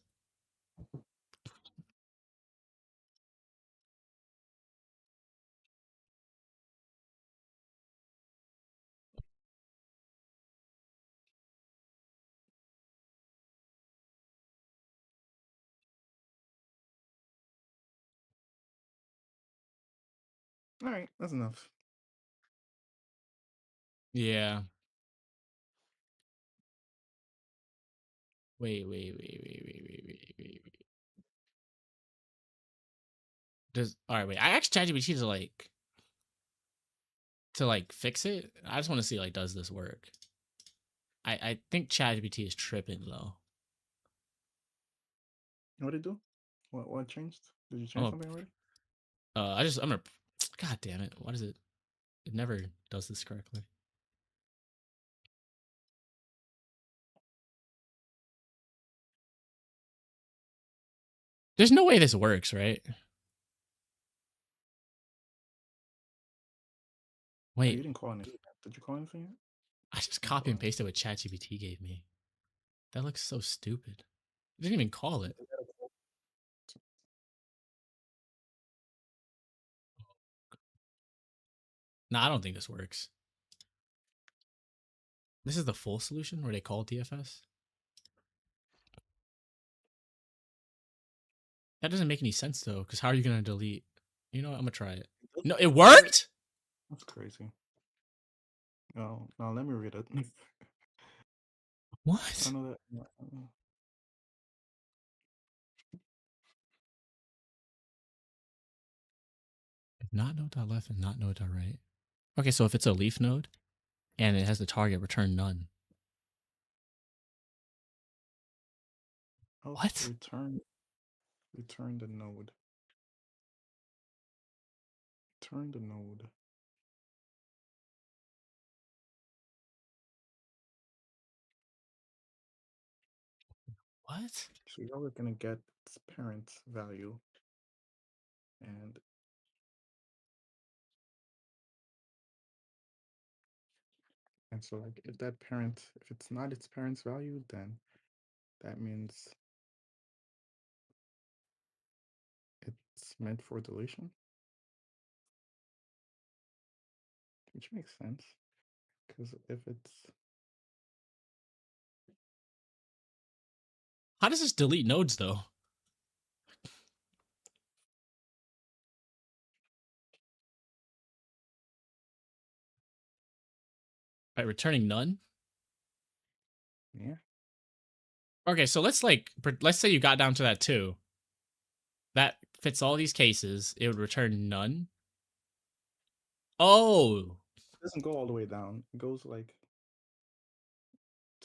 All right, that's enough. yeah. Wait. Does all right? Wait, I asked ChatGPT to like fix it. I just want to see like does this work? I think ChatGPT is tripping though. What did it do? What changed? Did you I'm change a, something already? I'm gonna. God damn it! What is it? It never does this correctly. There's no way this works, right? Oh, you Wait, didn't call anything yet. Did you call anything yet? I just You didn't copy call and anything. pasted what ChatGPT gave me. That looks so stupid. It didn't even call it. Nah, I don't think this works. This is the full solution where they call DFS. That doesn't make any sense though, because how are you gonna delete? You know what? I'm gonna try it. It does No, it work. worked. That's crazy. Oh, now let me read it. I What? know that. Not node dot left and not node dot right. Okay, so if it's a leaf node and it has the target, return none. Oh, What? return the node. Turn the node. What? So you're always gonna get its parent value, and so like if that parent, if it's not its parent's value, then that means it's meant for deletion, which makes sense because if it's How does this delete nodes though? By returning none? yeah, Okay, so let's say you got down to that two. That fits all these cases. It would return none. Oh, it doesn't go all the way down. It goes like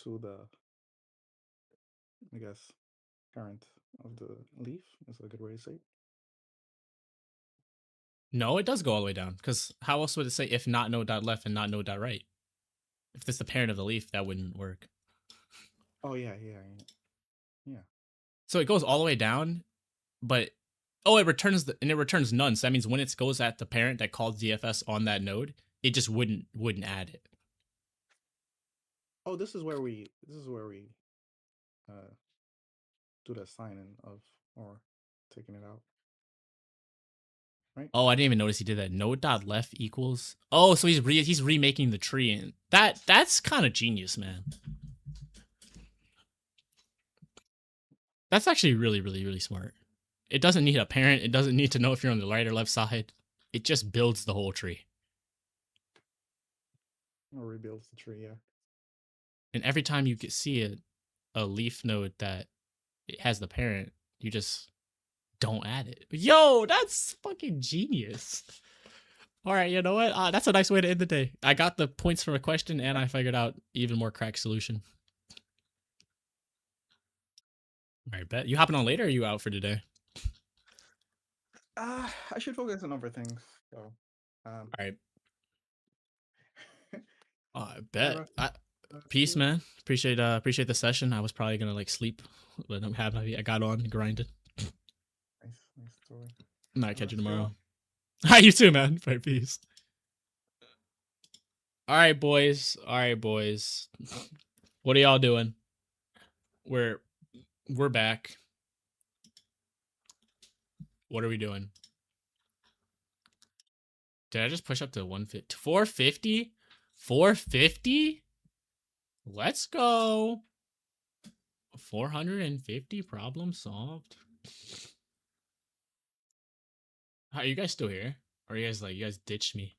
to the, I guess, parent of the leaf is a good way to say it. no, it does go all the way down. Because how else would it say if not node dot left and not node dot right? If it's the parent of the leaf, that wouldn't work. Oh yeah. So it goes all the way down, but it returns it returns none. So that means when it goes at the parent that called DFS on that node, it just wouldn't add it. Oh, this is where we uh do the signing of or taking it out, right? Oh, I didn't even notice he did that. Node dot left equals. Oh, so he's remaking the tree, and that's kind of genius, man. That's actually really smart. It doesn't need a parent. It doesn't need to know if you're on the right or left side. It just builds the whole tree. Or rebuilds the tree, yeah. And every time you see a leaf node that it has the parent, you just don't add it. Yo, that's fucking genius. All right, you know what? That's a nice way to end the day. I got the points from a question, and I figured out even more crack solution. All right, bet you hopping on later. Or are you out for today? I should focus on other things. So, All right, I have bet. a Peace, see you. man. Appreciate the session. I was probably gonna like sleep, but I'm happy I got on grinded. Nice story. Might catch you See you. tomorrow. Hi, you too, man. All right, peace. All right, boys. All right, boys. What are y'all doing? We're we're back. What are we doing? Did I just push up to 150? 450? 450? Let's go. 450 problem solved. Are you guys still here? Or are you guys like you guys ditched me?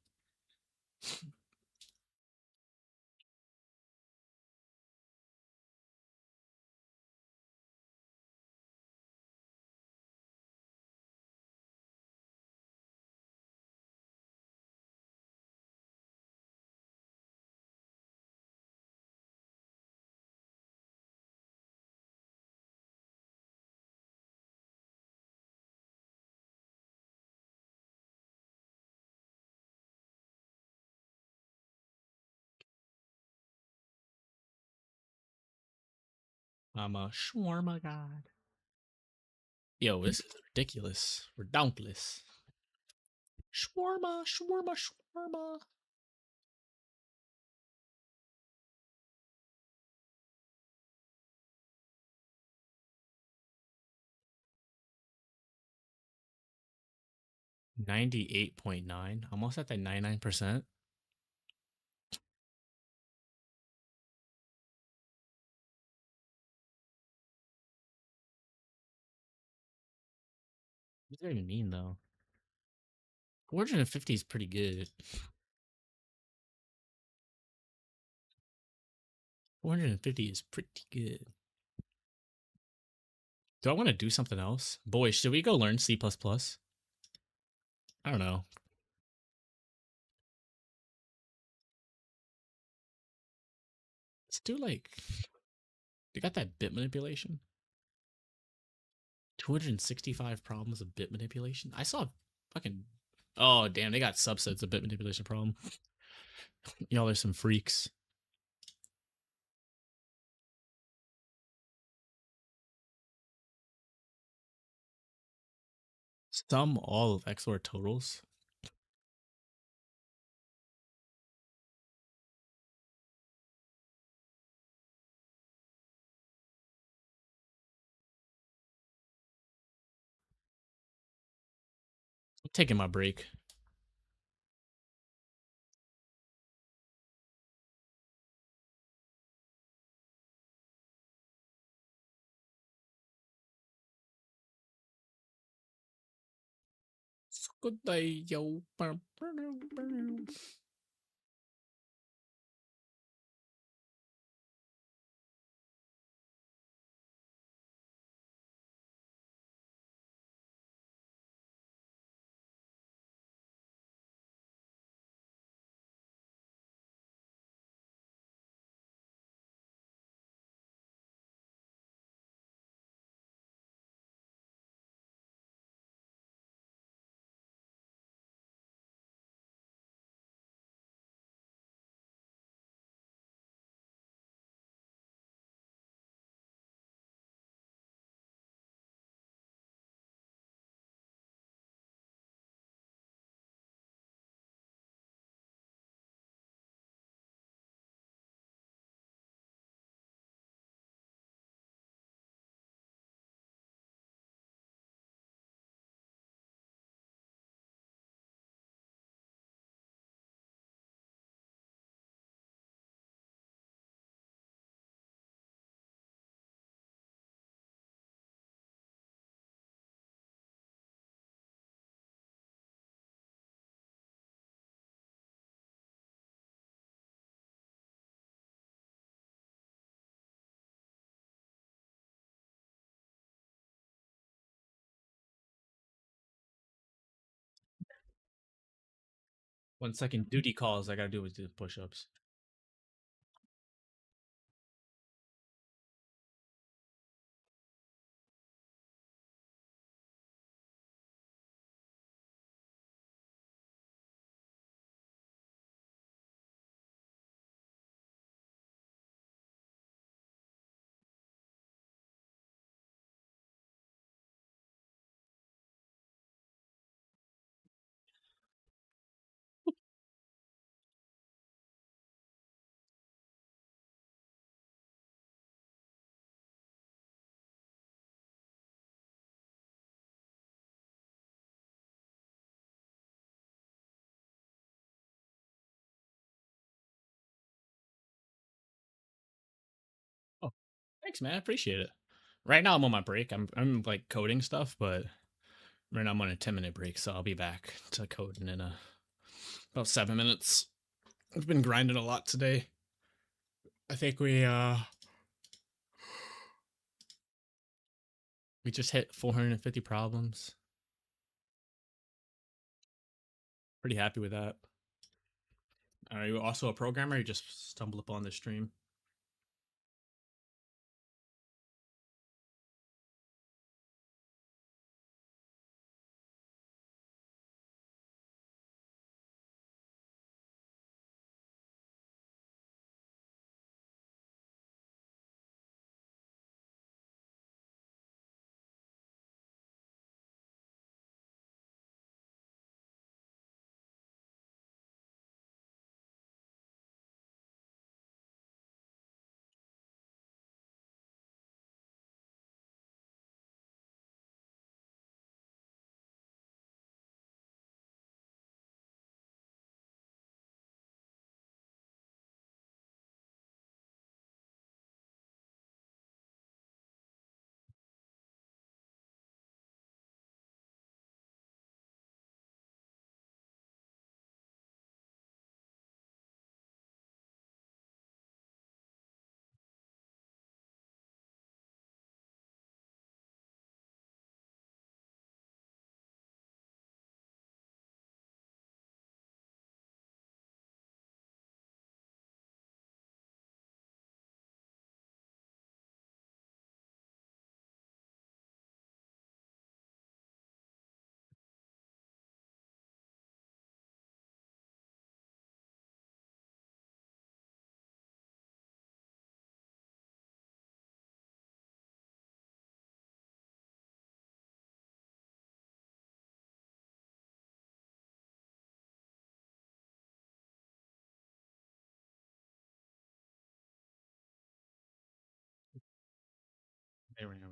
I'm a shawarma god. Yo, this is ridiculous. Redonkulous. Shawarma, shawarma, shawarma. 98.9. Almost at that 99%. What does that even mean though? 450 is pretty good. 450 is pretty good. Do I want to do something else? Boy, should we go learn C++? I don't know. Let's do like, they got that bit manipulation. 265 problems of bit manipulation. I saw fucking, oh damn, they got subsets of bit manipulation problem. Y'all are some freaks. Sum all of XOR totals. I'm taking my break. Good day, yo. One second, duty calls. I gotta do with the push-ups. Thanks, man. I appreciate it. Right now I'm on my break. I'm like coding stuff, but right now I'm on a 10-minute break, so I'll be back to coding in about 7 minutes. I've been grinding a lot today. I think we just hit 450 problems. Pretty happy with that. Are you also a programmer? Or you just stumbled upon the stream? There we go.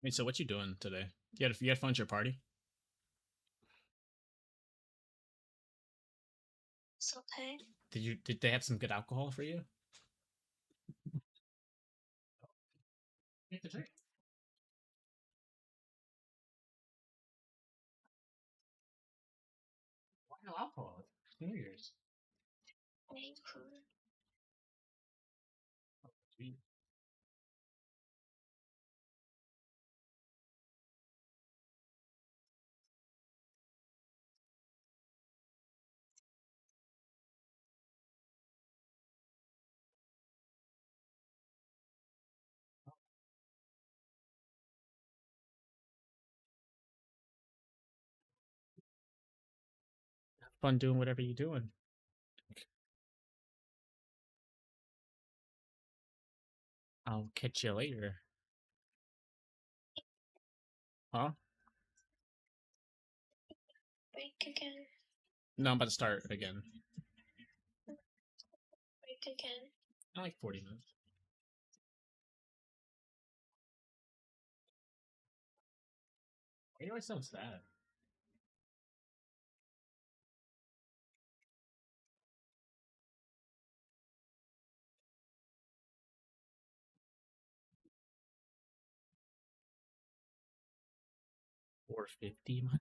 Wait, so what you doing today? You had fun at your party? It's okay. Did they have some good alcohol for you? You have to drink. Why no alcohol? It's New Year's. Gee. Fun doing whatever you're doing. I'll catch you later. Huh? Break again. No, I'm about to start again. Break again. In like 40 minutes. Why do you always sound sad? $450 money.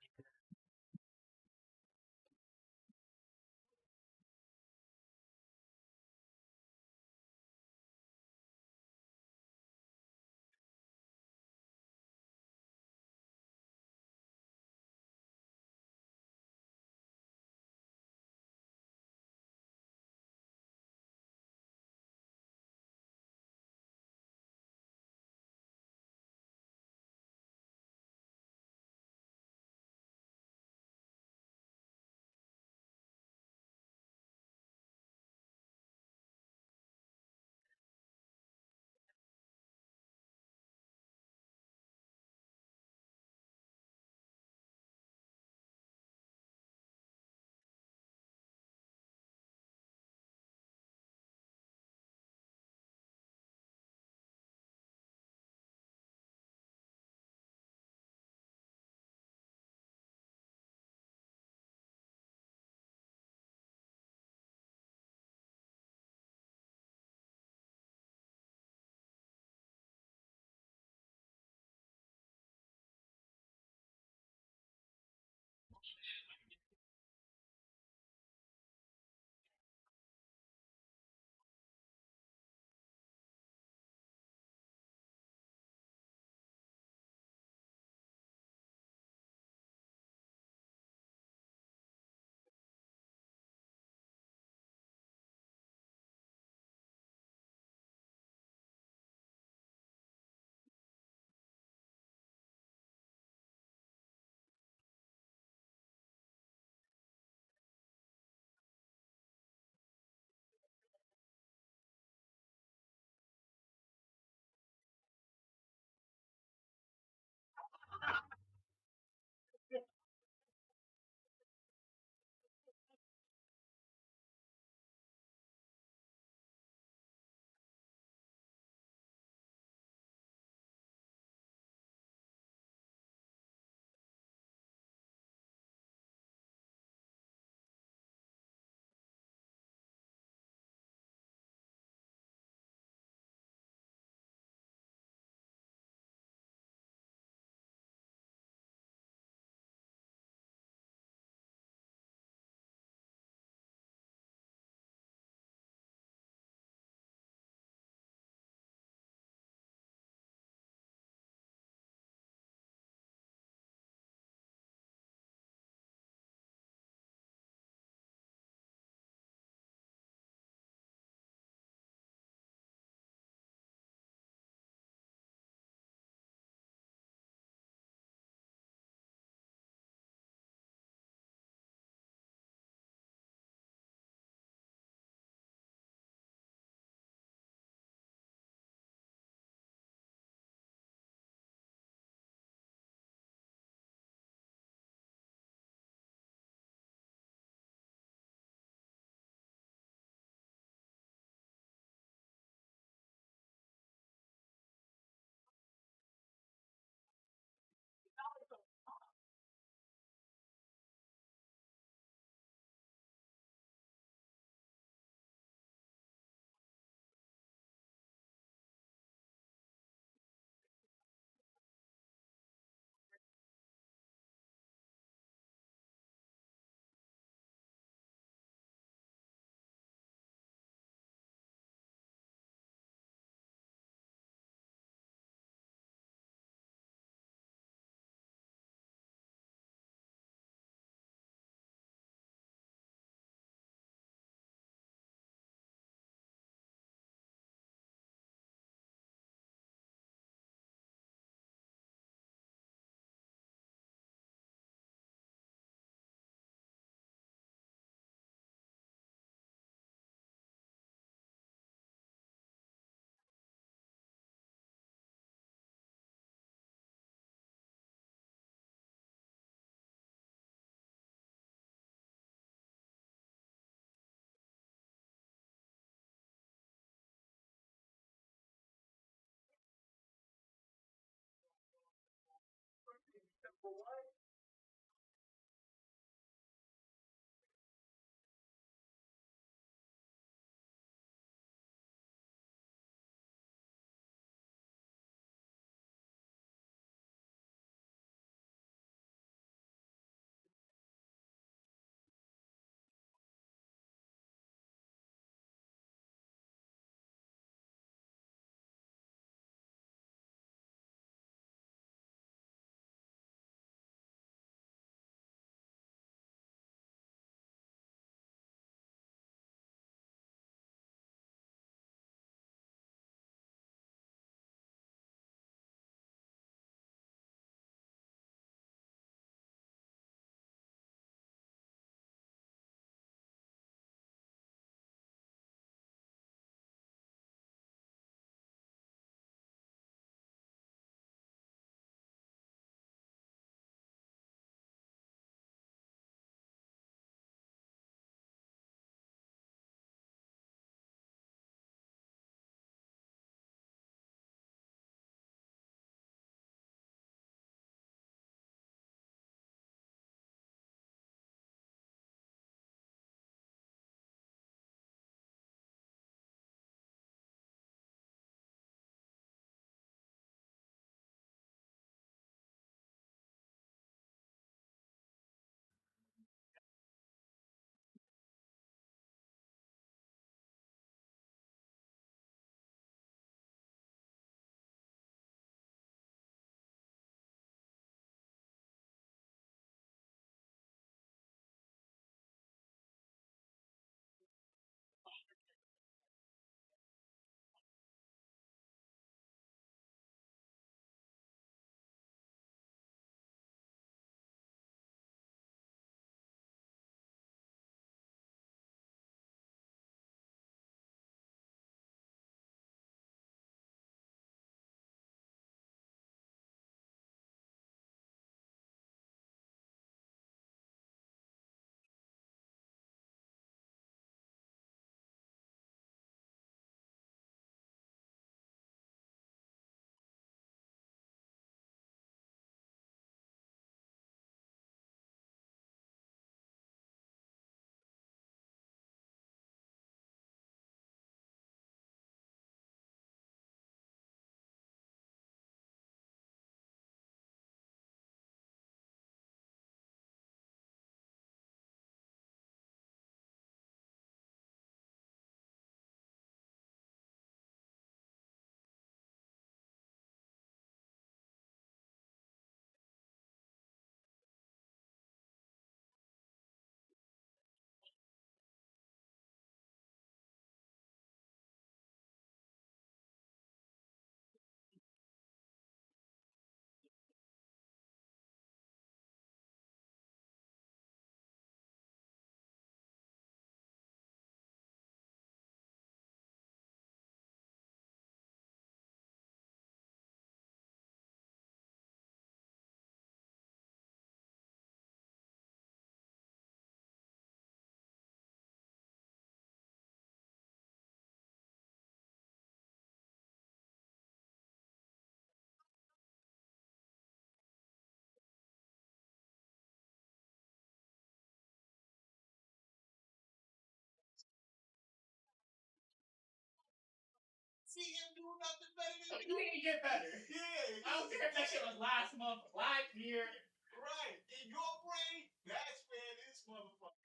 See him do nothing better than you. Ain't get better. Yeah. I don't care if that shit was last month, last year. Right. In your brain, that's where this motherfucker.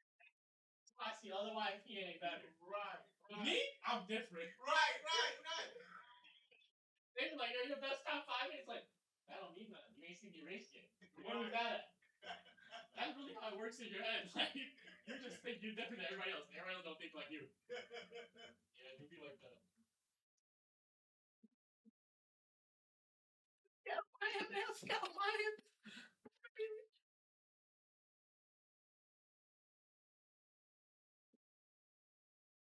I see. Otherwise, he ain't better. Right. Me? I'm different. Right. They be like, "You're your best top 5." It's like, that don't mean nothing. You ain't seen the erase yet. Where was that at? That's really how it works in your head. Like, you just think you're different than everybody else. Everybody else don't think like you. Yeah, you be like that. Yeah, I have an Scout Lion.